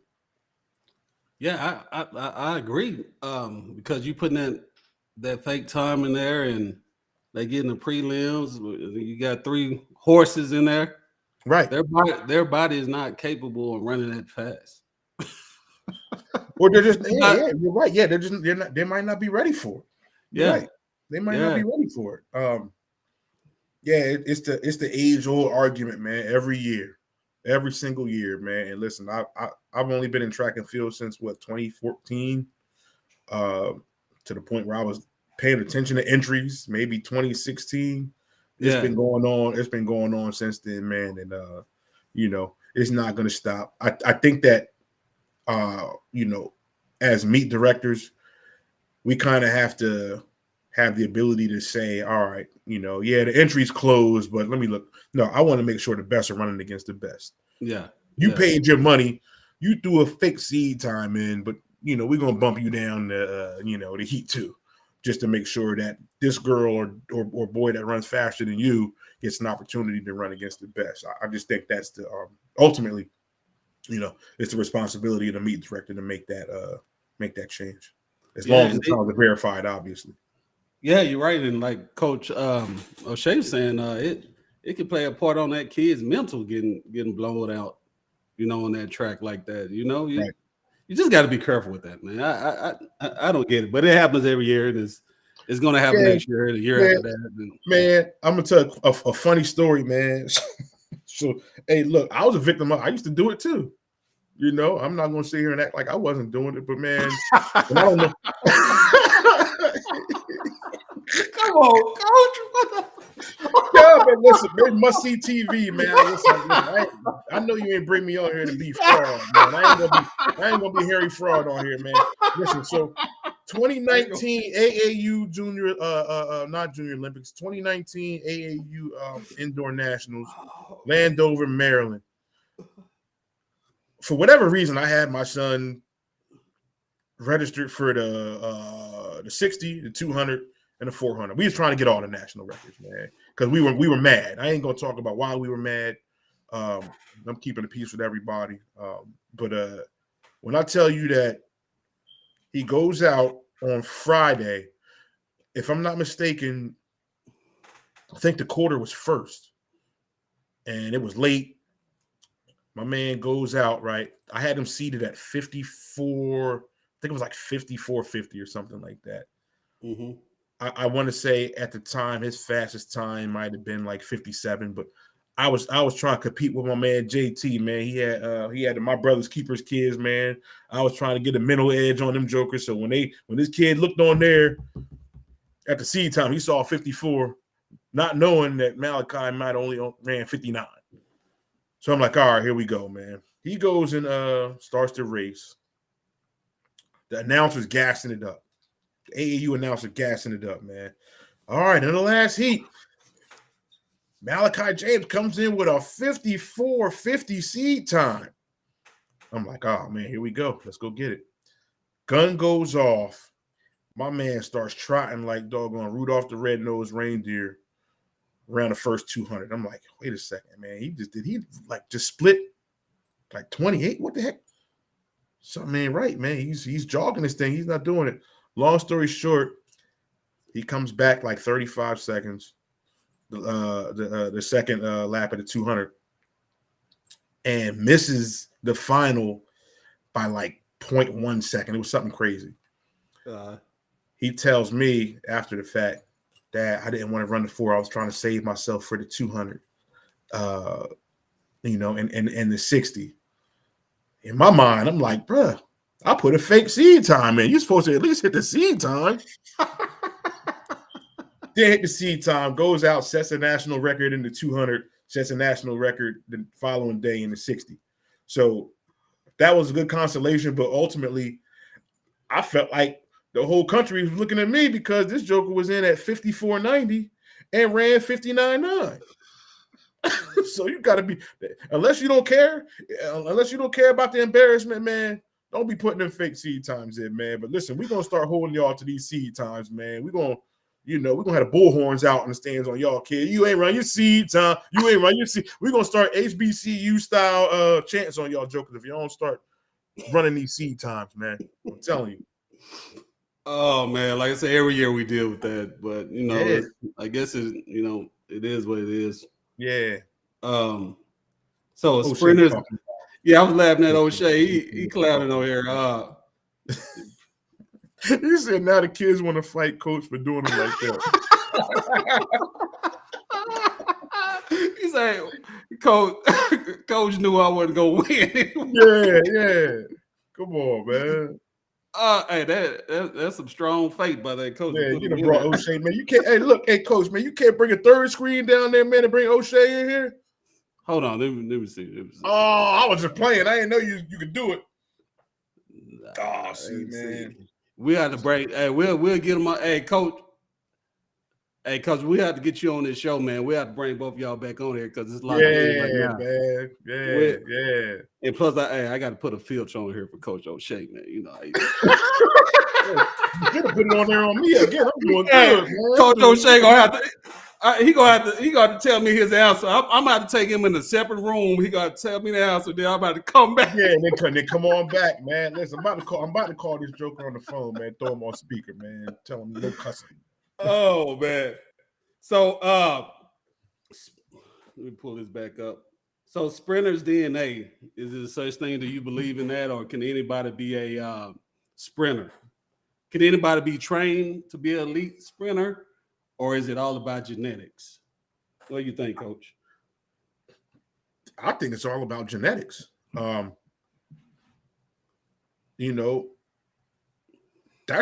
Yeah, I agree. Because you putting that fake time in there, and they getting the prelims. You got 3 horses in there, right? Their body is not capable of running that fast. Or they're just you're right. Yeah, they might not be ready for it. You're right. They might not be ready for it. It's the age old argument, man. Every single year, man. And listen, I've only been in track and field since 2014, to the point where I was paying attention to entries, maybe 2016. It's been going on. It's been going on since then, man. And it's not going to stop. I think that as meet directors, we kind of have to have the ability to say, all right, the entry's closed, but let me look. No, I want to make sure the best are running against the best. Yeah. You paid your money. You threw a fake seed time in, but, we're going to bump you down to, the heat too, just to make sure that this girl or boy that runs faster than you gets an opportunity to run against the best. I just think that's the ultimately, it's the responsibility of the meet director to make that change. As long as it's verified, obviously. Yeah, you're right. And like Coach O'Shea was saying, it can play a part on that kid's mental getting blown out, on that track like that. Right. You just got to be careful with that, man. I don't get it, but it happens every year, and it's going to happen next year, the year after that. Man, I'm gonna tell a funny story, man. So, hey, look, I was a victim I used to do it too. I'm not gonna sit here and act like I wasn't doing it, but man, I don't know. Come on, Coach. Yeah, but listen, man, must see TV, man. Listen, I know you ain't bring me on here to be fraud, man. I ain't gonna be Harry Fraud on here, man. Listen, so 2019 AAU Junior, not Junior Olympics, 2019 AAU Indoor Nationals, Landover, Maryland. For whatever reason, I had my son registered for the 60, the 200, and the 400. We was trying to get all the national records, man, because we were mad. I ain't gonna talk about why we were mad. I'm keeping the peace with everybody. But when I tell you that he goes out on Friday, if I'm not mistaken, I think the quarter was first, and it was late. My man goes out, right? I had him seated at 54. I think it was like 54.50 or something like that. Mm-hmm. I want to say at the time his fastest time might have been like 57, but I was trying to compete with my man JT, man. He had my brother's keeper's kids, man. I was trying to get a mental edge on them jokers. So when this kid looked on there at the seed time, he saw 54, not knowing that Malachi might only ran 59. So I'm like, all right, here we go, man. He goes and starts the race. The announcer's gassing it up. The AAU announcer gassing it up, man. All right, in the last heat, Malachi James comes in with a 54.50 seed time. I'm like, oh, man, here we go. Let's go get it. Gun goes off. My man starts trotting like doggone Rudolph the Red-Nosed Reindeer around the first 200. I'm like, wait a second, man. He just split like 28? What the heck? Something ain't right, man. He's jogging this thing. He's not doing it. Long story short, he comes back like 35 seconds. The second lap at the 200 and misses the final by like 0.1 second. It was something crazy. He tells me after the fact that I didn't want to run the 4. I was trying to save myself for the 200, and the 60. In my mind, I'm like, bruh, I put a fake seed time in. You're supposed to at least hit the seed time. Then hit the seed time, goes out, sets a national record in the 200, sets a national record the following day in the 60. So that was a good consolation, but ultimately I felt like the whole country was looking at me because this joker was in at 54.90 and ran 59.9. So you got to be, unless you don't care about the embarrassment, man, don't be putting them fake seed times in, man. But listen, we're going to start holding y'all to these seed times, man. We're going to have the bullhorns out in the stands on y'all, kid. You ain't run your seed time. You ain't run your seed. We're going to start HBCU style chants on y'all jokers if you don't start running these seed times, man. I'm telling you. Oh man, like I said, every year we deal with that, but I guess it is what it is. Yeah. So sprinters. Yeah, I was laughing at O'Shea. He clouded on here. He said now the kids want to fight coach for doing them like that. He said, Coach knew I wasn't gonna win. Yeah. Come on, man. Hey, that's some strong faith by that coach. Yeah, you know, brought O'Shea, man. You can't. Hey, look, hey, coach, man, you can't bring a third screen down there, man, and bring O'Shea in here. Hold on, let me see. Oh, I was just playing. I didn't know you could do it. See, man. We had to break. Hey, we'll get him. Hey, coach. Hey, coach, we have to get you on this show, man. We have to bring both of y'all back on here because it's a lot of games right now. Man. Yeah. And plus, I got to put a filter on here for Coach O'Shea, man. You know, you put it on there on me again. I'm doing good, man. Coach O'Shea gonna have to. He gonna have to tell me his answer. I'm about to take him in a separate room. He got to tell me the answer. Then I'm about to come back. Yeah, and then come on back, man. Listen, I'm about to call this joker on the phone, man. Throw him on speaker, man. Tell him no cussing. Oh man. So let me pull this back up. So sprinter's DNA, is it such thing? Do you believe in that, or can anybody be a sprinter? Can anybody be trained to be an elite sprinter, or is it all about genetics? What do you think, Coach? I think it's all about genetics. That's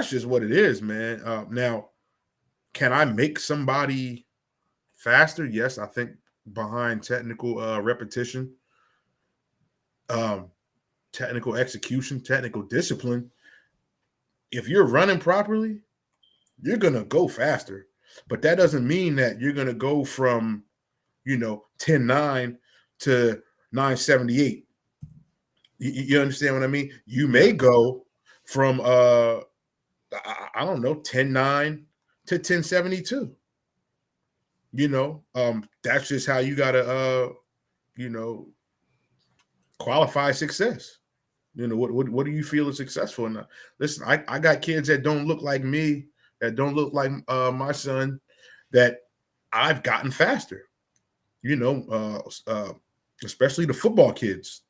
just what it is, man. Now, can I make somebody faster? Yes, I think behind technical repetition, technical execution, technical discipline, if you're running properly, you're going to go faster. But that doesn't mean that you're going to go from, 10.9 to 9.78. You understand what I mean? You may go from, 10.9 to 10.72. That's just how you got to, qualify success. What do you feel is successful? And listen, I got kids that don't look like me, that don't look like my son, that I've gotten faster. Especially the football kids.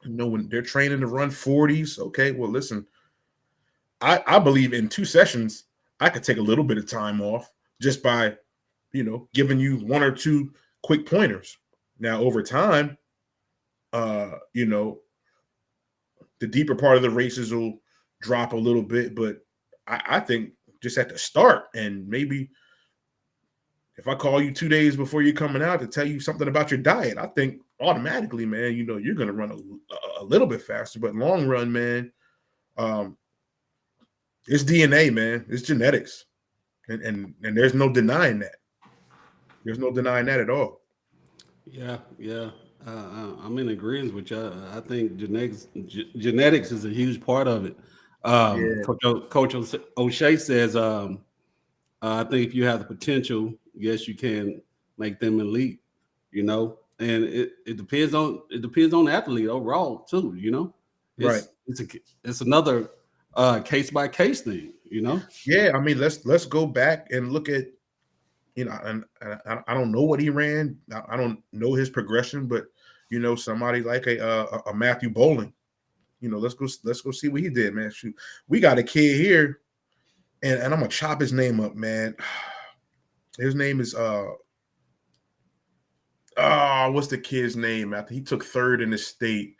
When they're training to run 40s. Okay, well, listen, I believe in 2 sessions I could take a little bit of time off just by, giving you 1 or 2 quick pointers. Now, over time, the deeper part of the races will drop a little bit, but I think just at the start, and maybe if I call you 2 days before you're coming out to tell you something about your diet, I think automatically, man, you're going to run a little bit faster. But long run, man, it's DNA, man. It's genetics. And there's no denying that. There's no denying that at all. Yeah. I'm in agreement with you. I think genetics is a huge part of it. Coach O'Shea says, I think if you have the potential, yes, you can make them elite, and it depends on the athlete overall too, Right. It's another case by case thing, Yeah, I mean, let's go back and look at, and I don't know what he ran. I don't know his progression, but somebody like a Matthew Bowling, let's go see what he did, man. Shoot, we got a kid here, and I'm gonna chop his name up, man. His name is what's the kid's name? After he took 3rd in the state,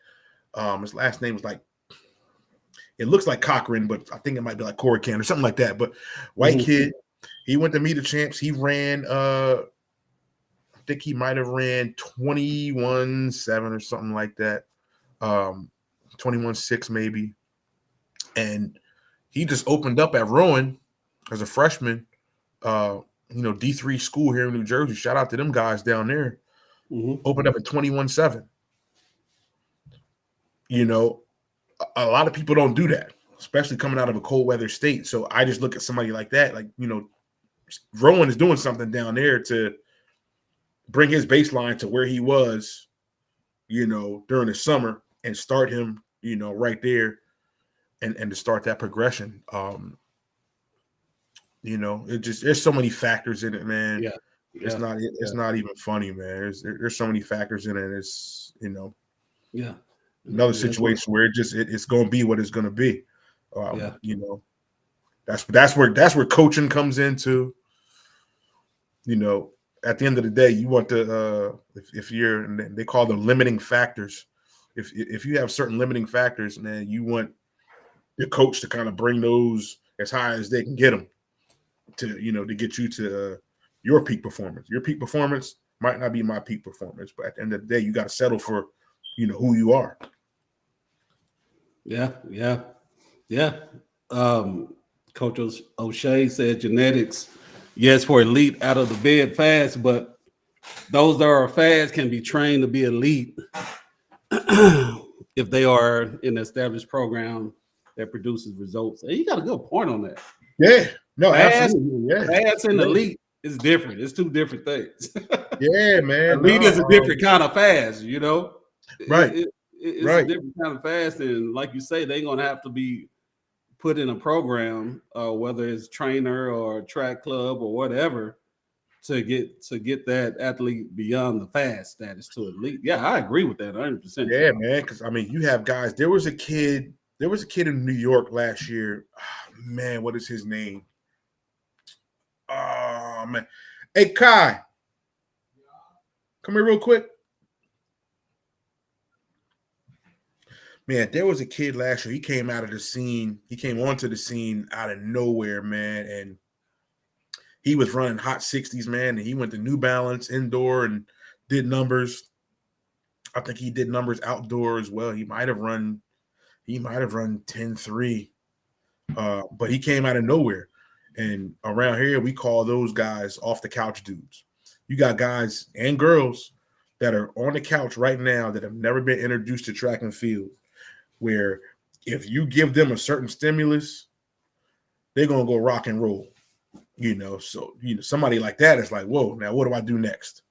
his last name was like, It looks like Cochran, but I think it might be like Corican or something like that. But white kid, he went to meet the champs. He ran, I think he might have ran 21.7 or something like that. 21.6 maybe. And he just opened up at Rowan as a freshman, D3 school here in New Jersey. Shout out to them guys down there. Opened up at 21.7. A lot of people don't do that, especially coming out of a cold weather state. So I just look at somebody like that, Rowan is doing something down there to bring his baseline to where he was, during the summer and start him, right there and to start that progression. There's so many factors in it, man. Yeah. It's not even funny, man. There's so many factors in it. It's, another situation where it's going to be what it's going to be. That's where coaching comes into. At the end of the day, you want to if you're, and they call them limiting factors. If you have certain limiting factors, man, you want your coach to kind of bring those as high as they can get them to get you to your peak performance. Your peak performance might not be my peak performance, but at the end of the day, you got to settle for who you are. Yeah. Coach O'Shea said genetics, yes, for elite out of the bed fast, but those that are fast can be trained to be elite if they are in an established program that produces results. And you got a good point on that. Yeah. No, fast, absolutely. Yeah. Fast and elite is different. It's two different things. Yeah, man. Elite is a different kind of fast, Right. It's a different kind of fast, and like you say, they're gonna have to be put in a program, whether it's trainer or track club or whatever, to get that athlete beyond the fast status to elite. Yeah, I agree with that 100%. Yeah, man. Because you have guys. There was a kid in New York last year. Oh, man, what is his name? Oh man, hey Kai, come here real quick. Man, there was a kid last year. He came out of the scene. He came onto the scene out of nowhere, man. And he was running hot 60s, man. And he went to New Balance indoor and did numbers. I think he did numbers outdoor as well. He might have run 10.3. But he came out of nowhere. And around here, we call those guys off the couch dudes. You got guys and girls that are on the couch right now that have never been introduced to track and field, where if you give them a certain stimulus, they're going to go rock and roll, So, somebody like that is like, whoa, now what do I do next?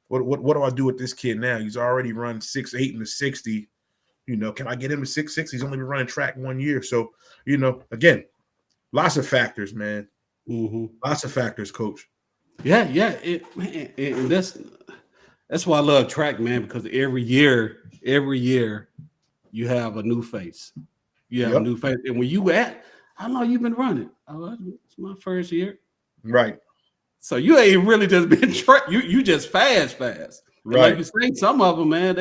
What do I do with this kid now? He's already run 6.8 in the 60. Can I get him to 6.6? He's only been running track 1 year. So, again, lots of factors, man. Lots of factors, Coach. Yeah. And that's why I love track, man, because every year you have a new face. You have a new face. And when how long you been running? Oh, it's my first year. Right. So you ain't really just been you just fast. Right. Like you say, some of them, man,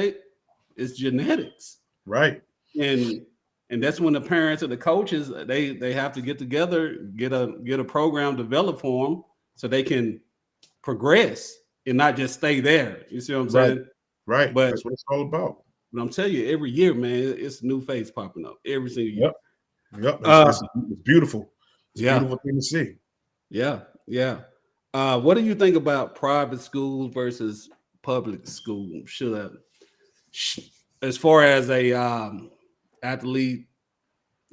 it's genetics. Right. And that's when the parents and the coaches, they have to get together, get a program developed for them so they can progress and not just stay there. You see what I'm saying? Right. But that's what it's all about. But I'm telling you, every year, man, it's a new face popping up every single year. Yep. It's beautiful. It's a beautiful thing to see. Yeah. What do you think about private schools versus public school? As far as a athlete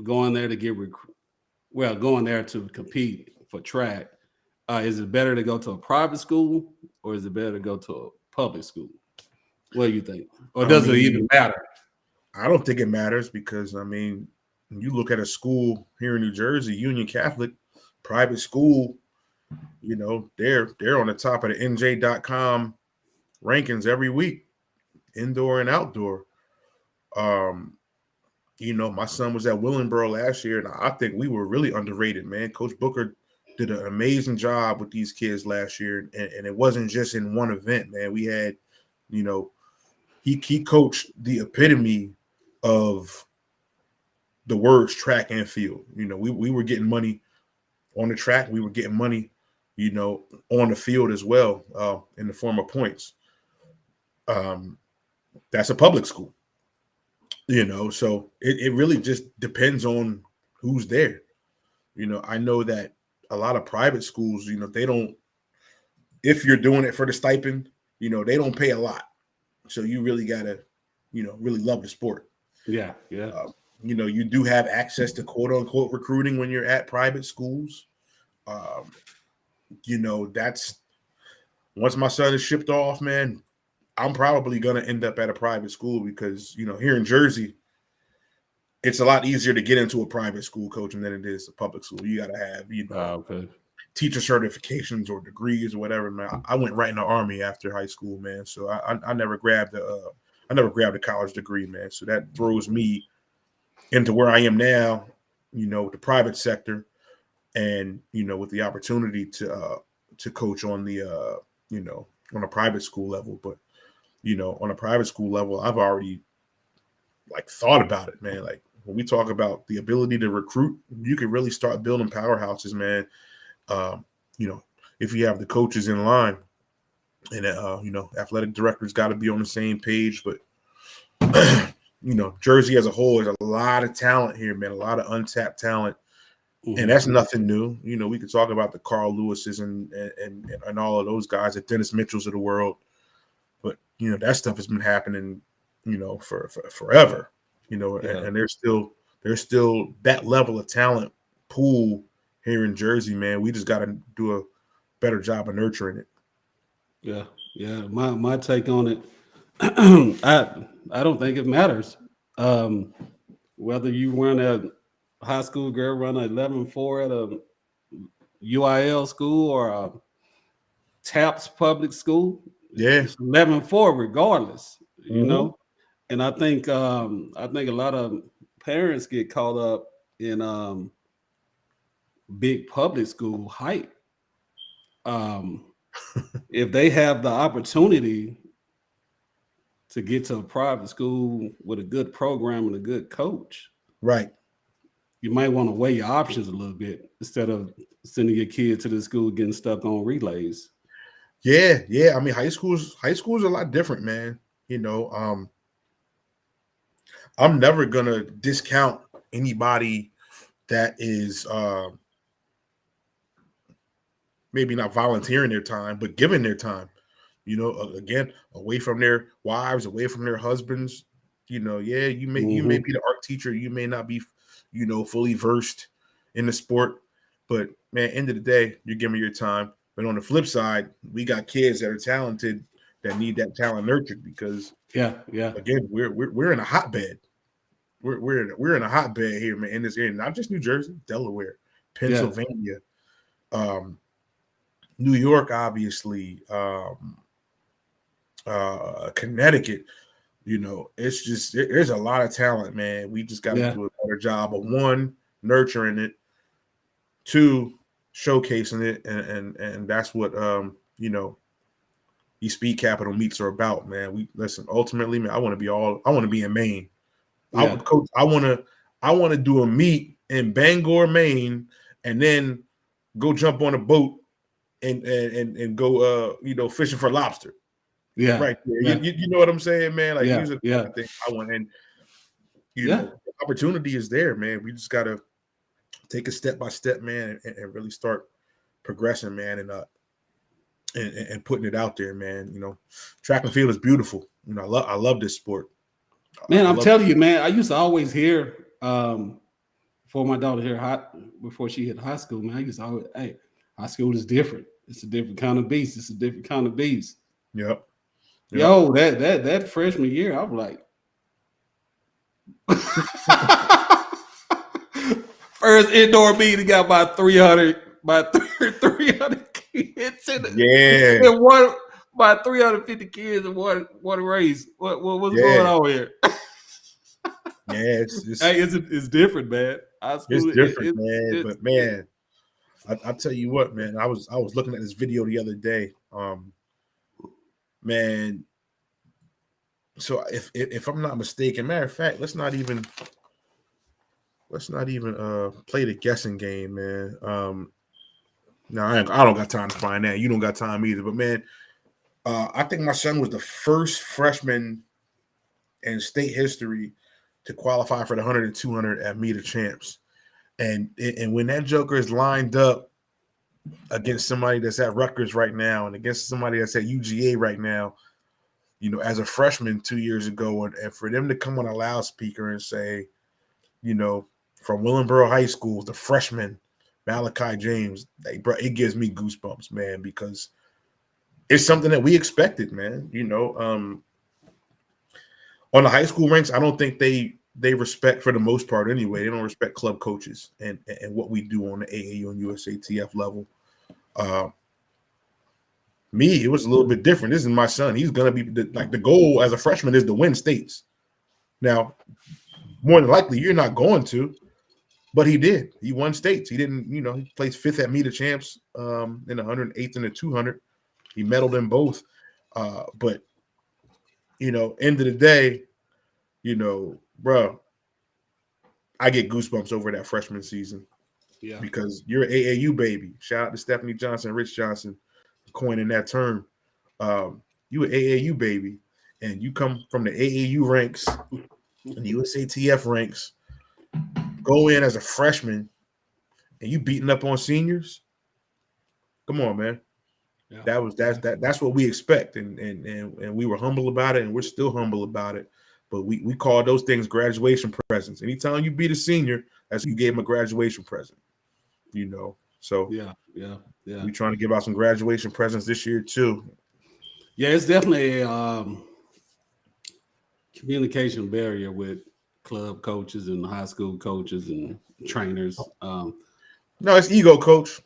going there to going there to compete for track, is it better to go to a private school or is it better to go to a public school? What do you think? Or does it even matter? I don't think it matters because, when you look at a school here in New Jersey, Union Catholic, private school, they're on the top of the NJ.com rankings every week, indoor and outdoor. My son was at Willingboro last year, and I think we were really underrated, man. Coach Booker did an amazing job with these kids last year, and it wasn't just in one event, man. We had, he coached the epitome of the words track and field. You know, we were getting money on the track. We were getting money, you know, on the field as well, in the form of points. That's a public school, you know, so it really just depends on who's there. You know, I know that a lot of private schools, you know, they don't, if you're doing it for the stipend, you know, they don't pay a lot. So you really got to, you know, really love the sport. Yeah. You know, you do have access to quote unquote recruiting when you're at private schools. You know, that's once my son is shipped off, man, I'm probably going to end up at a private school because, you know, here in Jersey, it's a lot easier to get into a private school coaching than it is a public school. You got to have, you know, teacher certifications or degrees or whatever, man. I went right in the Army after high school, man. So I never grabbed a college degree, man. So that throws me into where I am now, you know, with the private sector and, you know, with the opportunity to coach on the, you know, on a private school level. But, you know, on a private school level, I've already like thought about it, man. Like when we talk about the ability to recruit, you can really start building powerhouses, man. You know, if you have the coaches in line and, you know, athletic directors got to be on the same page, but you know, Jersey as a whole, there's a lot of talent here, man, a lot of untapped talent. Mm-hmm. And that's nothing new. You know, we could talk about the Carl Lewises and all of those guys, the Dennis Mitchells of the world. But, you know, that stuff has been happening, you know, for forever, you know, and there's still that level of talent pool here in Jersey, man. We just got to do a better job of nurturing it. Yeah. My take on it, I don't think it matters whether you run a high school girl run an 11-4 at a UIL school or a TAPS public school. Yeah, it's 11-4 regardless, you know. And I think a lot of parents get caught up in big public school hype. If they have the opportunity to get to a private school with a good program and a good coach, right, you might want to weigh your options a little bit instead of sending your kid to the school getting stuck on relays. Yeah. I mean, high school's a lot different, man. You know, I'm never gonna discount anybody that is maybe not volunteering their time, but giving their time. You know, again, away from their wives, away from their husbands. You know, yeah, you may be the art teacher, you may not be, you know, fully versed in the sport, but man, end of the day, you're giving your time. But on the flip side, we got kids that are talented that need that talent nurtured because again, we're in a hotbed. We're in a hotbed here, man, in this area, not just New Jersey, Delaware, Pennsylvania, New York, obviously, Connecticut. You know, it's just there's a lot of talent, man. We just got to do a better job of one, nurturing it, two, showcasing it, and that's what you know, these speed capital meets are about, man. We listen, ultimately, man, I want to be in Maine. Yeah. I want to do a meet in Bangor, Maine, and then go jump on a boat and go you know, fishing for lobster. Yeah. Right there. Yeah. You know what I'm saying, man? Like these are the things I want. And you know, the opportunity is there, man. We just gotta take it step by step, man, and really start progressing, man, and putting it out there, man. You know, track and field is beautiful. You know, I love this sport. Man, I'm telling you, man, I used to always hear before my daughter before she hit high school, man, I used to always, hey, high school is different. It's a different kind of beast. It's a different kind of beast. Yep. Yo, that freshman year, I was like, first indoor meeting got about 300 kids in it. Yeah. And one about 350 kids in one race. What's going on here? Yeah, it's different, man. It's different, man. But man, I tell you what, man, I was looking at this video the other day. Man, so if I'm not mistaken, matter of fact, let's not even let's not even play the guessing game, man. No, I don't got time to find that. You don't got time either. But man, I think my son was the first freshman in state history to qualify for the 100 and 200 at Meet the Champs. And when that joker is lined up against somebody that's at Rutgers right now and against somebody that's at UGA right now, you know, as a freshman 2 years ago, and for them to come on a loudspeaker and say, you know, from Willenboro High School, the freshman Malachi James, it gives me goosebumps, man, because it's something that we expected, man. You know, on the high school ranks, I don't think they respect, for the most part anyway, they don't respect club coaches and what we do on the AAU and USATF level. Me, it was a little bit different. This is my son. He's going to be the goal as a freshman is to win states. Now, more than likely, you're not going to, but he did. He won states. He didn't, you know, he placed 5th at Meet the Champs in the 100, 8th in the 200. He medaled in both. But, you know, end of the day, you know, bro, I get goosebumps over that freshman season. Yeah. Because you're an AAU baby. Shout out to Stephanie Johnson, Rich Johnson, coining that term. You an AAU baby, and you come from the AAU ranks and the USATF ranks, go in as a freshman, and you beating up on seniors. Come on, man. Yeah. That's what we expect, and we were humble about it, and we're still humble about it. But we call those things graduation presents. Anytime you beat a senior, that's you gave him a graduation present. You know, so yeah. We trying to give out some graduation presents this year too. Yeah, it's definitely a communication barrier with club coaches and high school coaches and trainers. No, it's ego, coach.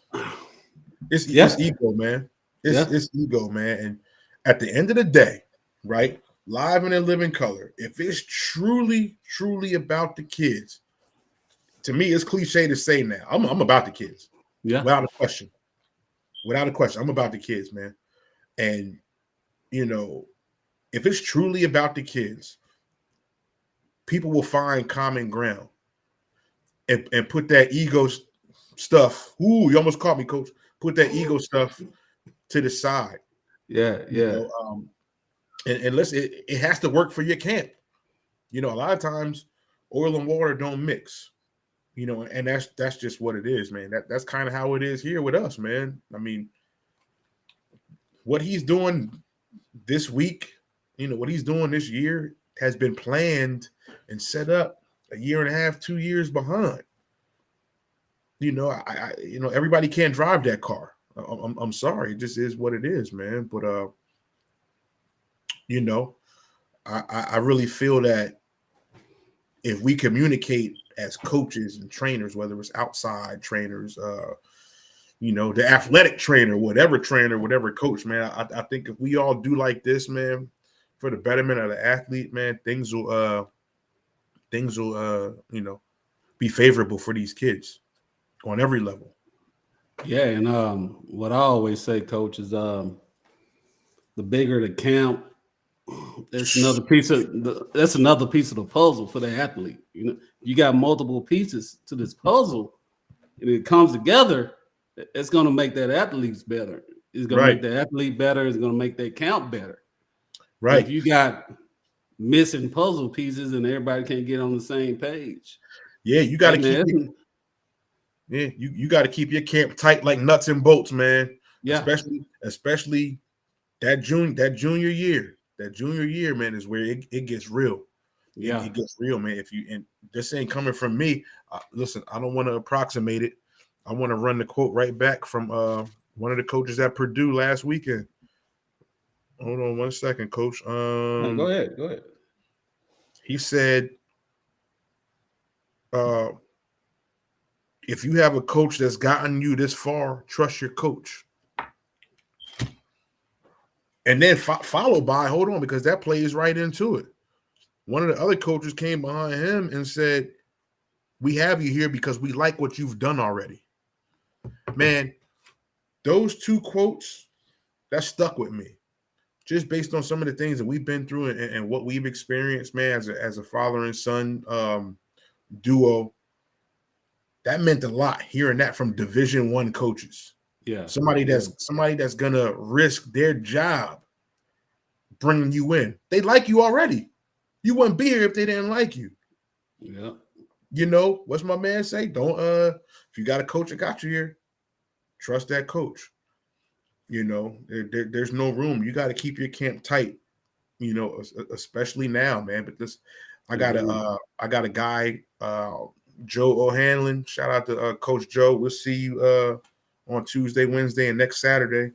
It's ego, man. It's ego, man. And at the end of the day, right, live and in living color, if it's truly about the kids, to me, it's cliche to say now, I'm about the kids. Yeah. Without a question. I'm about the kids, man. And, you know, if it's truly about the kids, people will find common ground and put that ego stuff. Ooh, you almost caught me, coach. Put that ego stuff to the side. Yeah. You know, and listen, it has to work for your camp. You know, a lot of times oil and water don't mix. You know, and that's just what it is, man. That's kind of how it is here with us, man. I mean, what he's doing this week, you know, what he's doing this year has been planned and set up a year and a half, 2 years behind. You know, I you know, everybody can't drive that car. I'm sorry, it just is what it is, man. But you know, I really feel that if we communicate as coaches and trainers, whether it's outside trainers, you know, the athletic trainer, whatever coach, man, I think if we all do like this, man, for the betterment of the athlete, man, things will you know, be favorable for these kids on every level. Yeah, and what I always say, coach, is the bigger the camp, that's another piece of the puzzle for the athlete. You know, you got multiple pieces to this puzzle, and it comes together. It's going to make that athlete better. It's going to make the athlete better. It's going to make that camp better. Right. If you got missing puzzle pieces and everybody can't get on the same page, you got to you got to keep your camp tight like nuts and bolts, man. Yeah. Especially that junior year. That junior year, man, is where it gets real. Yeah, it gets real, man. And this ain't coming from me. Listen, I don't want to approximate it. I want to run the quote right back from one of the coaches at Purdue last weekend. Hold on 1 second, coach. No, go ahead. He said, if you have a coach that's gotten you this far, trust your coach. And then followed by, hold on, because that plays right into it. One of the other coaches came behind him and said, we have you here because we like what you've done already. Man, those two quotes, that stuck with me. Just based on some of the things that we've been through and what we've experienced, man, as a father and son duo. that meant a lot hearing that from Division I coaches. Yeah. Somebody that's gonna risk their job bringing you in. They like you already. You wouldn't be here if they didn't like you. Yeah. You know, what's my man say? Don't if you got a coach that got you here, trust that coach. You know, there's no room. You got to keep your camp tight, you know, especially now, man. But this I got a guy, Joe O'Hanlon. Shout out to Coach Joe. We'll see you on Tuesday, Wednesday, and next Saturday.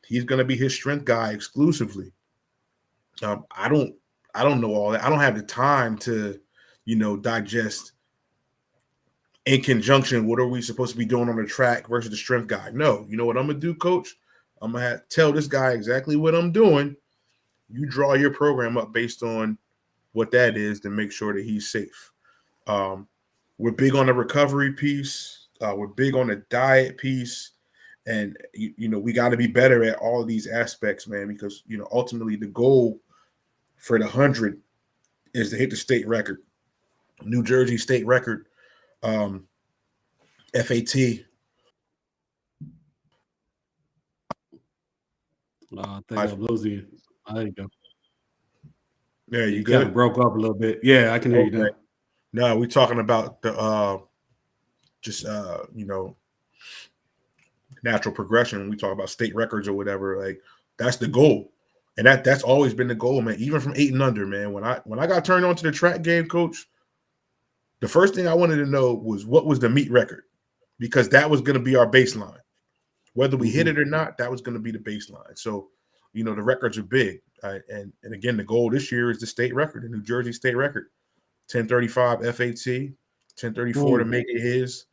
He's gonna be his strength guy exclusively. I don't know all that. I don't have the time to, you know, digest in conjunction what are we supposed to be doing on the track versus the strength guy. No, you know what I'm gonna do, coach? I'm gonna tell this guy exactly what I'm doing. You draw your program up based on what that is to make sure that he's safe. We're big on the recovery piece. We're big on the diet piece. And, you know, we got to be better at all of these aspects, man, because, you know, ultimately the goal for the 100 is to hit the state record, New Jersey state record, FAT. I think I'm losing you. There you go. Yeah, you good? Kind of broke up a little bit. Yeah, I can hear you now. No, we're talking about the you know, natural progression. When we talk about state records or whatever, like that's the goal. And that's always been the goal, man. Even from 8 and under, man. When I got turned on to the track game, coach, the first thing I wanted to know was what was the meet record, because that was going to be our baseline. Whether we hit it or not, that was going to be the baseline. So, you know, the records are big. And again, the goal this year is the state record, the New Jersey state record, 1035 FAT, 1034 to make it his.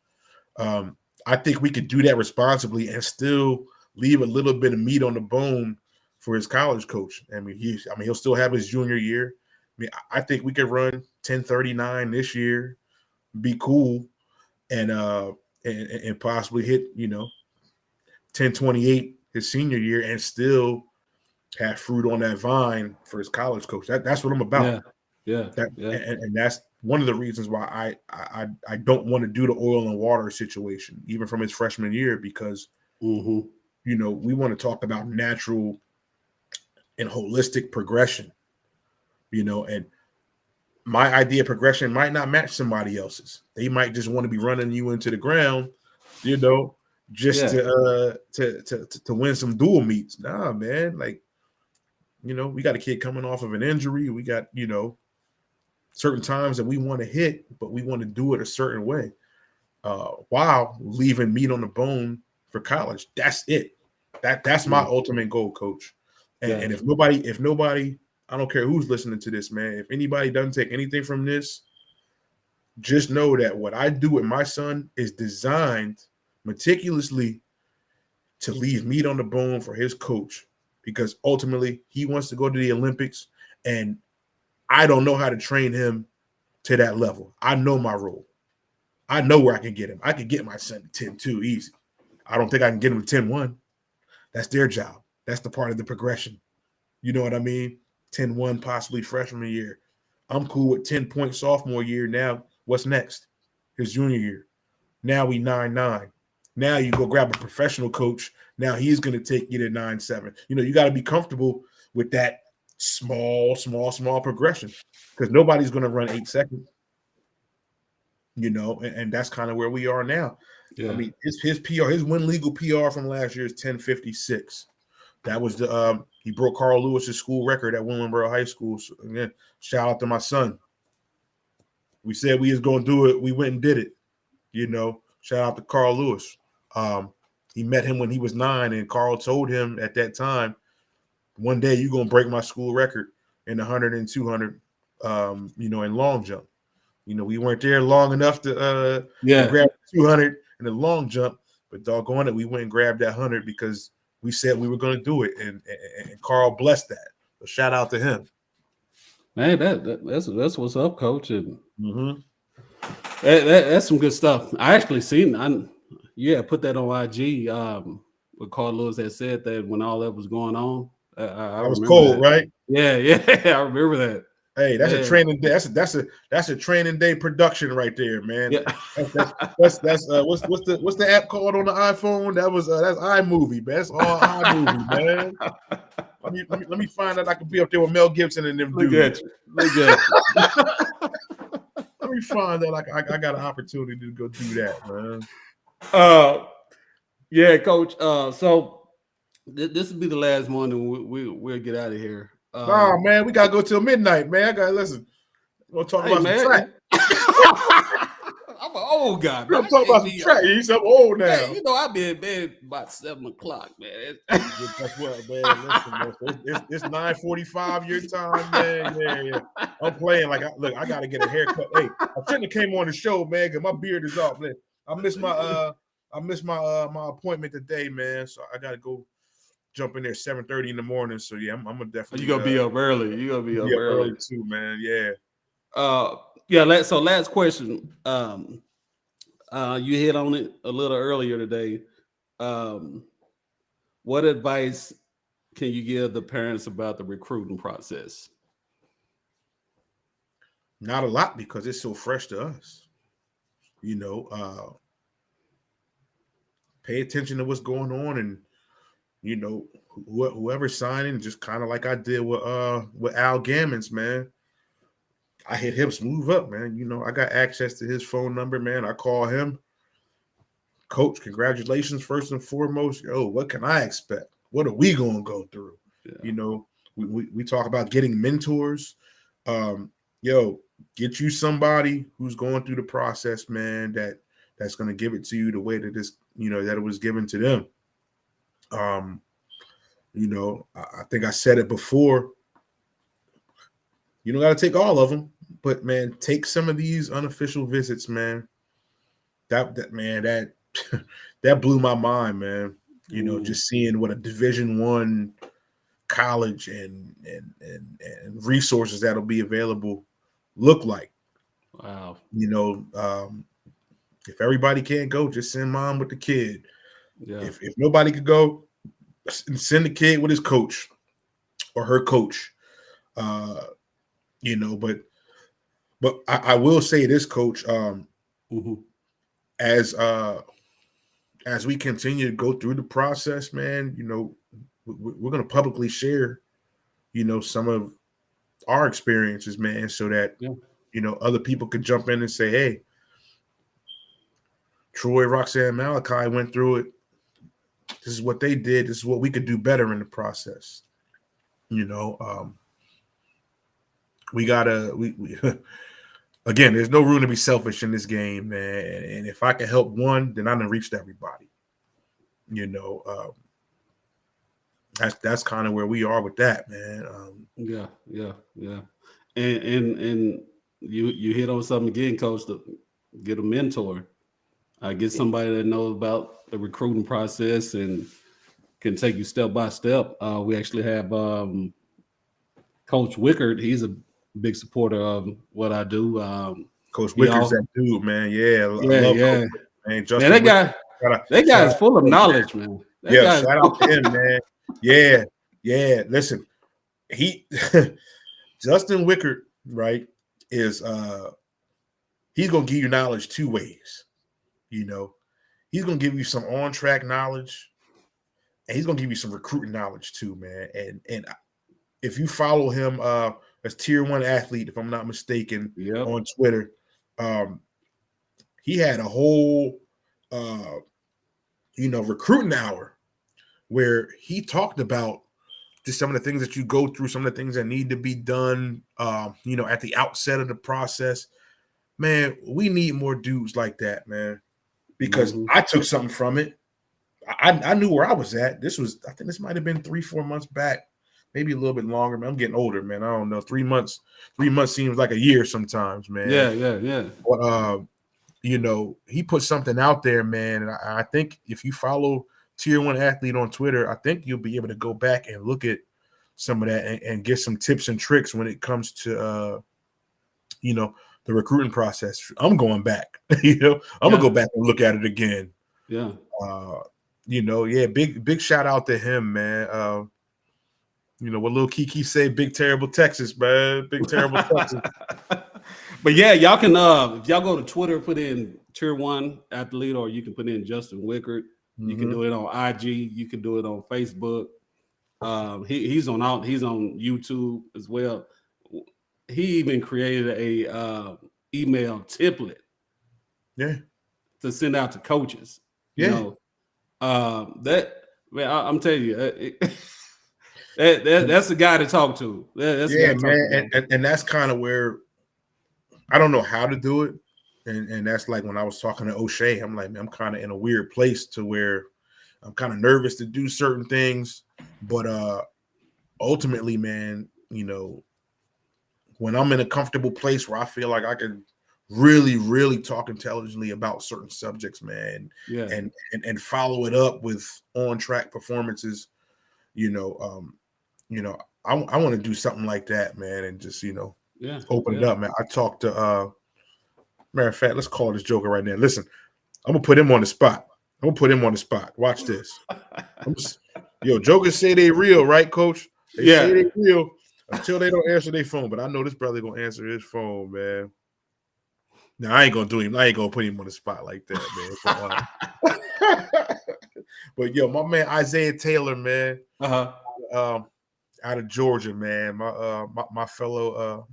I think we could do that responsibly and still leave a little bit of meat on the bone for his college coach. I mean, he'll still have his junior year. I mean, I think we could run 1039 this year, be cool, and possibly hit, you know, 1028 his senior year and still have fruit on that vine for his college coach. That's what I'm about. Yeah. And that's one of the reasons why I don't want to do the oil and water situation, even from his freshman year, because you know, we want to talk about natural and holistic progression, you know, and my idea of progression might not match somebody else's. They might just want to be running you into the ground, you know, just to win some dual meets. Nah, man, like, you know, we got a kid coming off of an injury. We got, you know, certain times that we want to hit, but we want to do it a certain way, while leaving meat on the bone for college. That's it. That's my ultimate goal, coach. And if nobody, I don't care who's listening to this, man, if anybody doesn't take anything from this, just know that what I do with my son is designed meticulously to leave meat on the bone for his coach, because ultimately he wants to go to the Olympics, and I don't know how to train him to that level. I know my role. I know where I can get him. I can get my son to 10-2 easy. I don't think I can get him to 10-1. That's their job. That's the part of the progression. You know what I mean? 10-1 possibly freshman year. I'm cool with 10-point sophomore year. Now, what's next? His junior year. Now we 9-9. Now you go grab a professional coach. Now he's going to take you to 9-7. You know, you got to be comfortable with that small progression, because nobody's going to run 8 seconds. You know, and that's kind of where we are now. Yeah. I mean, his PR, his win legal PR from last year is 10:56. That was the he broke Carl Lewis's school record at Willingboro High School. So again, shout out to my son. We said we was going to do it. We went and did it. You know, shout out to Carl Lewis. He met him when he was 9, and Carl told him at that time, one day you're going to break my school record in the 100 and 200, you know, in long jump. You know, we weren't there long enough to grab 200 in the long jump, but doggone it, we went and grabbed that 100 because we said we were going to do it, and Carl blessed that. So shout out to him. Man, that's what's up, coach. And that's some good stuff. I actually seen. Put that on IG. What Carl Lewis had said that when all that was going on. I was cold, that. Right? Yeah, I remember that. Hey, that's a training day. That's a training day production right there, man. Yeah. That's what's the app called on the iPhone? That's iMovie, man. That's all iMovie, man. Let me find out I can be up there with Mel Gibson and them dudes. Look at you. Let me find out I got an opportunity to go do that, man. Yeah, Coach. So this will be the last one, and we'll get out of here. Nah, man, we gotta go till midnight, man. I gotta listen. We're gonna talk about some track. I'm an old guy. We're gonna talk about some track. He's up old now. Hey, I'll be in bed about 7 o'clock, man. That's what, man. Listen, man. It's 9:45 your time, man. Yeah. I'm playing like I gotta get a haircut. Hey, I shouldn't have came on the show, man, because my beard is off, man. I missed my my appointment today, man. So I gotta go jump in there 7:30 in the morning. So yeah, I'm gonna definitely. You gonna be up early. You gonna be up early too, man. Yeah. So last question. You hit on it a little earlier today. What advice can you give the parents about the recruiting process? Not a lot, because it's so fresh to us. Pay attention to what's going on, and whoever's signing, just kind of like I did with Al Gammons, man. I hit him smooth up, man. I got access to his phone number, man. I call him. Coach, congratulations first and foremost. What can I expect? What are we going to go through? Yeah. We talk about getting mentors. Get you somebody who's going through the process, man, that's going to give it to you the way that that it was given to them. I think I said it before. You don't got to take all of them, but man, take some of these unofficial visits, man. That blew my mind, man. Just seeing what a Division I college and resources that'll be available look like. Wow. If everybody can't go, just send mom with the kid. Yeah. If nobody could go, send the kid with his coach or her coach. But I will say this, Coach. As we continue to go through the process, man, we're going to publicly share, some of our experiences, man, so that other people could jump in and say, hey, Troy, Roxanne, Malachi went through it. This is what they did. This is what we could do better in the process. We again, there's no room to be selfish in this game, man. And if I can help one, then I done reached everybody. That's kind of where we are with that, man. Yeah. And you hit on something again, Coach. To get a mentor, get somebody that knows about the recruiting process and can take you step by step. We actually have Coach Wickard. He's a big supporter of what I do. Coach Wickard's that dude, man. Yeah. Coach, man. Justin, man, that guy is full of knowledge, man. Shout out to him, man. Yeah. Listen, Justin Wickard, right, is he's gonna give you knowledge two ways. He's gonna give you some on-track knowledge, and he's gonna give you some recruiting knowledge too, man. And if you follow him as Tier 1 athlete, if I'm not mistaken, on Twitter, he had a whole recruiting hour where he talked about just some of the things that you go through, some of the things that need to be done, at the outset of the process. Man, we need more dudes like that, man, because I took something from it. I knew where I was at. I think this might have been 3-4 months back, maybe a little bit longer, man. I'm getting older, man. I don't know. 3 months seems like a year sometimes, man. Yeah. But, he put something out there, man. And I think if you follow Tier 1 athlete on Twitter, I think you'll be able to go back and look at some of that and get some tips and tricks when it comes to, the recruiting process. I'm going back, I'm gonna go back and look at it again. Yeah. Big shout out to him, man. You know what little Kiki say? Big terrible Texas, man. Big terrible Texas. But yeah, y'all can if y'all go to Twitter, put in Tier 1 athlete, or you can put in Justin Wickard. You can do it on IG. You can do it on Facebook. He's on YouTube as well. He even created a email template. Yeah. To send out to coaches. Yeah. You know, that man, I'm telling you, that's the guy to talk to. That's yeah, man. And that's kind of where I don't know how to do it. And that's like when I was talking to O'Shea, I'm like, man, I'm kind of in a weird place to where I'm kind of nervous to do certain things. But ultimately, man, you know, when I'm in a comfortable place where I feel like I can really, really talk intelligently about certain subjects, man, and follow it up with on-track performances, I want to do something like that, man, and just, open it up, man. I talked to matter of fact, let's call this joker right now. Listen, I'm gonna put him on the spot. Watch this. Jokers say they real, right, Coach? They say they real until they don't answer their phone. But I know this brother gonna answer his phone, man. No, I ain't gonna do him. I ain't gonna put him on the spot like that, man. But my man Isaiah Taylor, man, out of Georgia, man. My fellow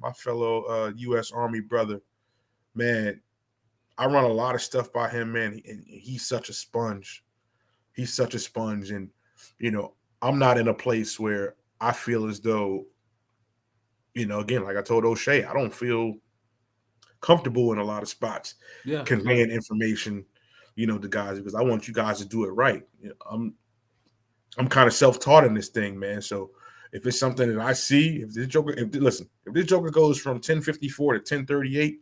U.S. Army brother, man. I run a lot of stuff by him, man. And he's such a sponge. And I'm not in a place where I feel as though, again, like I told O'Shea, I don't feel comfortable in a lot of spots conveying information, to guys, because I want you guys to do it right. I'm kind of self-taught in this thing, man. So if it's something that I see, if this joker goes from 1054 to 1038,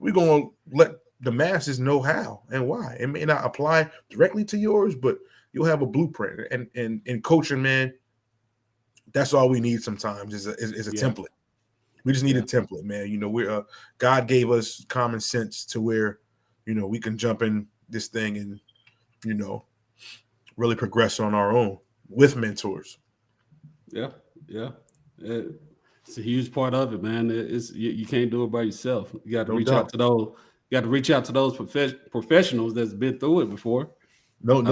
we're gonna let the masses know how and why. It may not apply directly to yours, but you'll have a blueprint. And in coaching, man, that's all we need sometimes is a template. We just need a template, man. We're God gave us common sense to where, we can jump in this thing and, really progress on our own with mentors. Yeah. It's a huge part of it, man. You can't do it by yourself. You got to reach out to those. You got to reach out to those professionals that's been through it before. No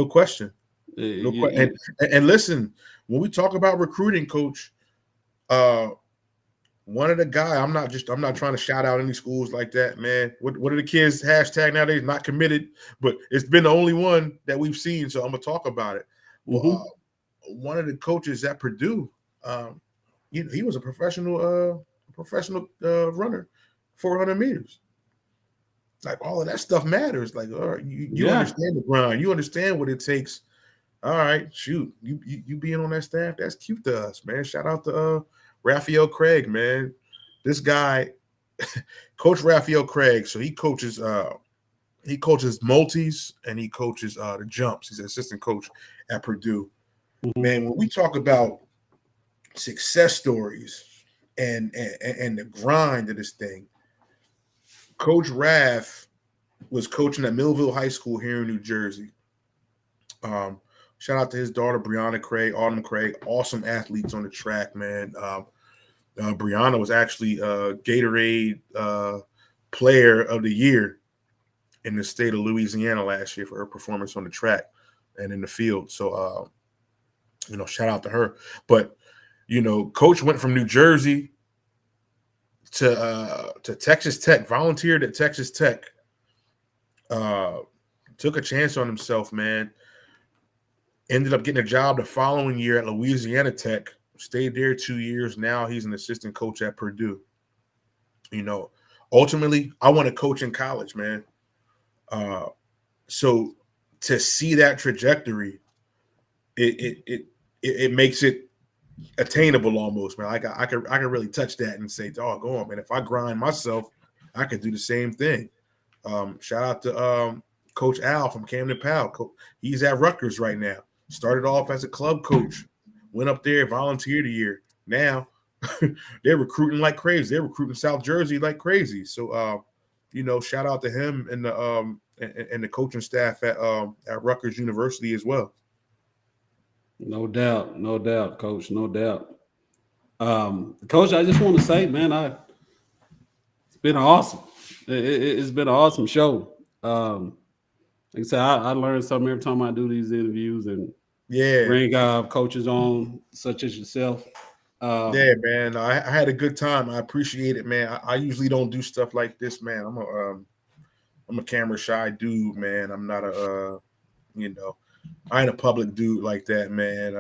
question. And listen, when we talk about recruiting, Coach, one of the guys, I'm not trying to shout out any schools like that, man. What are the kids hashtag nowadays? Not committed, but it's been the only one that we've seen, so I'm gonna talk about it. One of the coaches at Purdue, he was a professional runner, 400 meters. Like all of that stuff matters. Like, all right, you understand the grind, you understand what it takes. All right, shoot, you being on that staff, that's cute to us, man. Shout out to Raphael Craig, man. This guy, Coach Raphael Craig. So he coaches multis and he coaches the jumps. He's an assistant coach at Purdue. Man, when we talk about success stories and the grind of this thing, Coach Raph was coaching at Millville High School here in New Jersey. Shout out to his daughter, Brianna Craig, Autumn Craig, awesome athletes on the track, man. Brianna was actually Gatorade Player of the Year in the state of Louisiana last year for her performance on the track and in the field. So, shout out to her. But, Coach went from New Jersey to Texas Tech, volunteered at Texas Tech, took a chance on himself, man. Ended up getting a job the following year at Louisiana Tech, stayed there 2 years. Now he's an assistant coach at Purdue. Ultimately, I want to coach in college, man. So to see that trajectory, it makes it attainable almost, man. I can really touch that and say, doggone, man, if I grind myself, I could do the same thing. Shout out to Coach Al from Camden Powell. He's at Rutgers right now. Started off as a club coach, went up there, volunteered a year. Now they're recruiting like crazy. They're recruiting South Jersey like crazy. So, shout out to him and the coaching staff at Rutgers University as well. No doubt, Coach. No doubt. Coach, I just want to say, man, it's been awesome. It's been an awesome show. Like I said, I learn something every time I do these interviews and bring coaches on, such as yourself. Yeah, man. I had a good time. I appreciate it, man. I usually don't do stuff like this, man. I'm a camera shy dude, man. I'm not I ain't a public dude like that, man.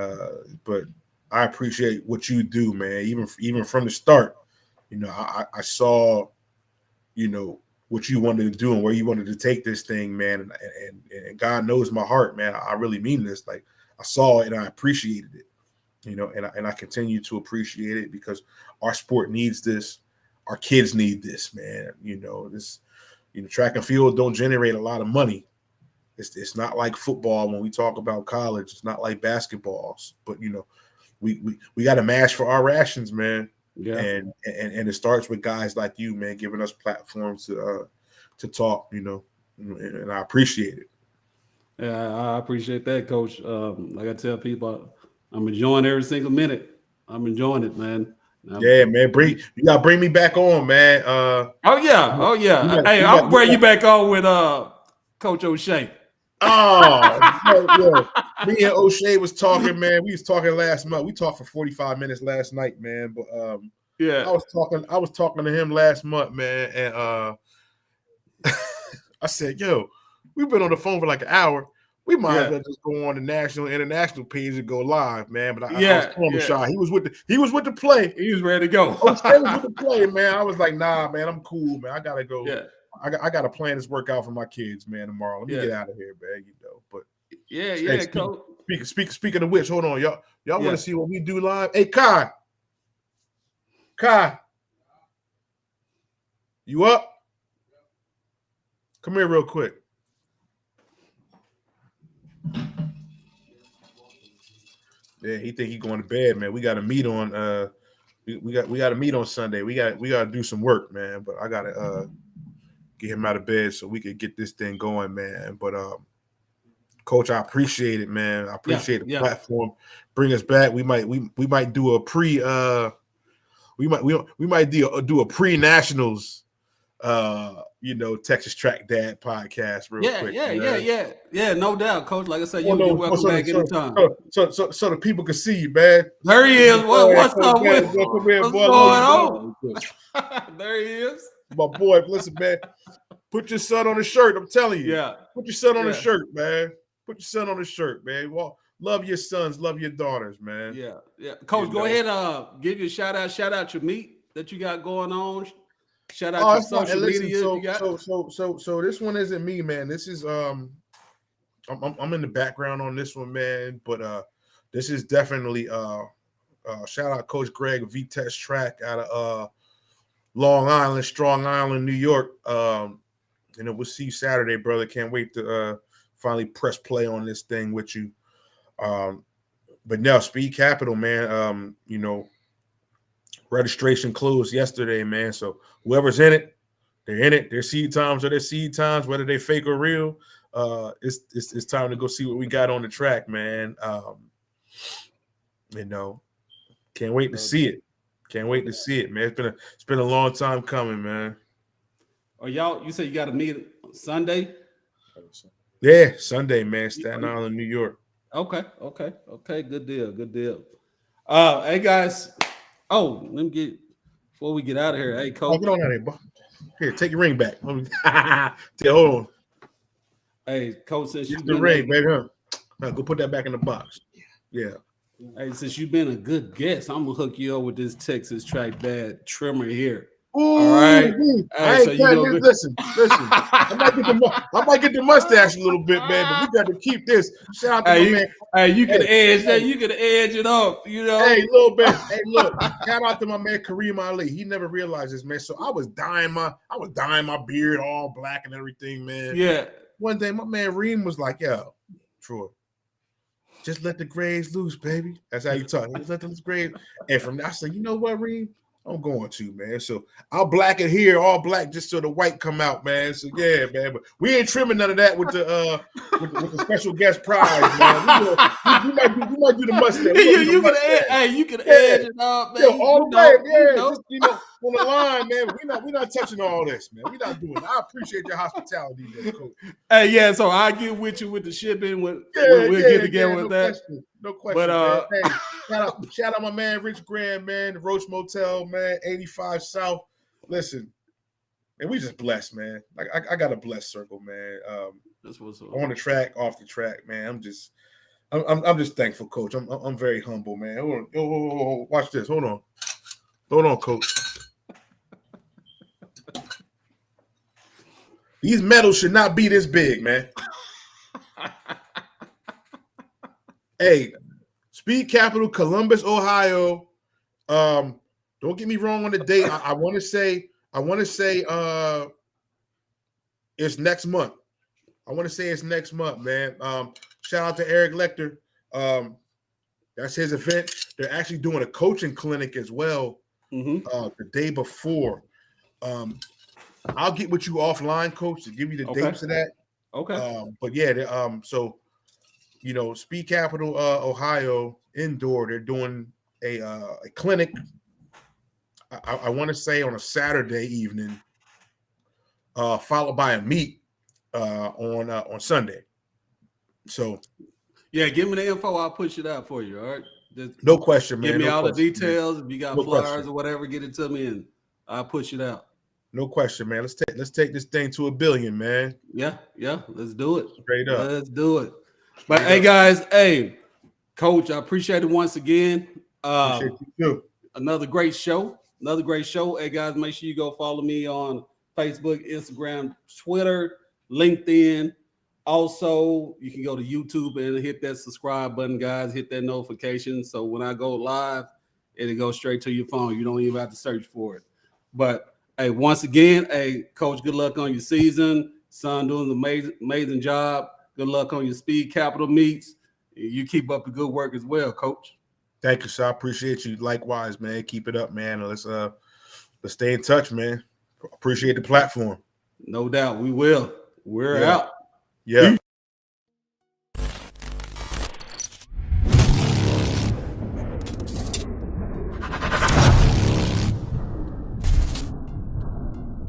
But I appreciate what you do, man. Even from the start, I saw, what you wanted to do and where you wanted to take this thing, man. And God knows my heart, man. I really mean this. Like, I saw it and I appreciated it, and I continue to appreciate it because our sport needs this. Our kids need this, man. Track and field don't generate a lot of money. It's not like football when we talk about college. It's not like basketball, but we got to mash for our rations, man. Yeah. And it starts with guys like you, man, giving us platforms to talk, and I appreciate it. Yeah, I appreciate that, Coach. Like I tell people, I'm enjoying every single minute. I'm enjoying it, man. Man. You gotta bring me back on, man. Oh yeah. Hey, I'll bring you back on with Coach O'Shea. Oh, me and O'Shea was talking, man. We was talking last month. We talked for 45 minutes last night, man. But I was talking to him last month, man, and I said, "Yo, we've been on the phone for like an hour. We might as well just go on the national, international page and go live, man." But I was calling him shy. He was with the play. He was ready to go. O'Shea was with the play, man. I was like, "Nah, man, I'm cool, man. I gotta go." Yeah. I got to plan this workout for my kids, man, tomorrow. Let me get out of here, man. But Coach. Speaking of which, hold on, y'all want to see what we do live? Hey, Kai, you up? Come here real quick. Yeah, he think he going to bed, man. We got to meet on we got to meet on Sunday. We got to do some work, man. But I got to get him out of bed so we could get this thing going, man. But Coach, I appreciate it, man. I appreciate the platform. Bring us back. We might do a pre do a pre-nationals Texas Track Dad podcast real quick. Yeah, no doubt, Coach. Like I said, you're welcome back anytime. So the people can see you, man. There he is. What's up with what's going on? There he is. My boy, listen, man. Put your son on the shirt. I'm telling you. Yeah. Put your son on the shirt, man. Put your son on the shirt, man. Well, love your sons, love your daughters, man. Yeah. Coach, go ahead. Give you a shout out. Shout out your meet that you got going on. Shout out your social media. So this one isn't me, man. This is I'm in the background on this one, man. But this is definitely shout out Coach Greg of TexasTrack out of Long Island, Strong Island, New York. We'll see you Saturday, brother. Can't wait to finally press play on this thing with you. But now, Speed Capital, man. Registration closed yesterday, man. So whoever's in it, they're in it. Their seed times are their seed times, whether they fake or real. It's time to go see what we got on the track, man. Can't wait to see it. Can't wait to see it, man. It's been a long time coming, man. Oh, you said you got to meet Sunday? Yeah, Sunday, man. Staten Island, New York. Okay. Good deal. Hey guys. Oh, let me get before we get out of here. Hey, Coach. Get on out of here, bro. Here, take your ring back. Hold on. Hey, Coach, since you've been the ring, baby. Huh? Go put that back in the box. Yeah. Hey, since you've been a good guest, I'm gonna hook you up with this TexasTrackDad trimmer here. Ooh, all right. Listen. I might get the mustache a little bit, man, but we got to keep this. Shout out to my man. Hey, you can edge that. You can edge it up. Hey, a little bit. Hey, look. Shout out to my man Kareem Ali. He never realized this, man. So I was dyeing my beard all black and everything, man. Yeah. One day, my man Reem was like, "Yo, Troy, just let the grays loose, baby." That's how you talk. Just let them grays. And from there, I said, "You know what, Reem? I'm going to, man. So I'll black it here, all black, just so the white come out, man. So yeah, man. But we ain't trimming none of that with the with the special guest prize, man. We might do the mustache. You can edge it up, man. Yo, all the way, yeah. Just on the line, man. We're not touching all this, man. We're not doing it. I appreciate your hospitality, there, Coach. Hey, yeah. So I get with you with the shipping. We'll get together with that. No question. But hey, shout out my man Rich Graham, man, the Roach Motel, man, 85 South. Listen, and we just blessed, man. Like I got a blessed circle, man. That's what's up. On the track, off the track, man. I'm just thankful, Coach. I'm very humble, man. Hold on. Watch this. Hold on, Coach. These medals should not be this big, man. Hey, Speed Capital, Columbus, Ohio. Don't get me wrong on the date. I want to say it's next month. I want to say it's next month, man. Shout out to Eric Lecter. That's his event. They're actually doing a coaching clinic as well the day before. I'll get with you offline, Coach, to give you the dates of that. Okay. But yeah, so Speed Capital, Ohio, indoor. They're doing a clinic. I want to say on a Saturday evening, followed by a meet on Sunday. So, yeah, give me the info. I'll push it out for you. All right. No question, man. Give me all the details. Man. If you got flyers question. Or whatever, get it to me, and I'll push it out. No question, man. Let's take this thing to 1 billion, man. Yeah. Let's do it. Straight up. Let's do it. But hey, guys, Coach, I appreciate it once again. Appreciate you too. Another great show. Hey, guys, make sure you go follow me on Facebook, Instagram, Twitter, LinkedIn. Also, you can go to YouTube and hit that subscribe button, guys. Hit that notification. So when I go live, it'll go straight to your phone. You don't even have to search for it. But hey, once again, Coach, good luck on your season. Son doing an amazing job. Good luck on your Speed Capital meets. You keep up the good work as well, Coach. Thank you, sir. I appreciate you. Likewise, man. Keep it up, man. Let's stay in touch, man. Appreciate the platform. No doubt. We will. We're out. Yeah.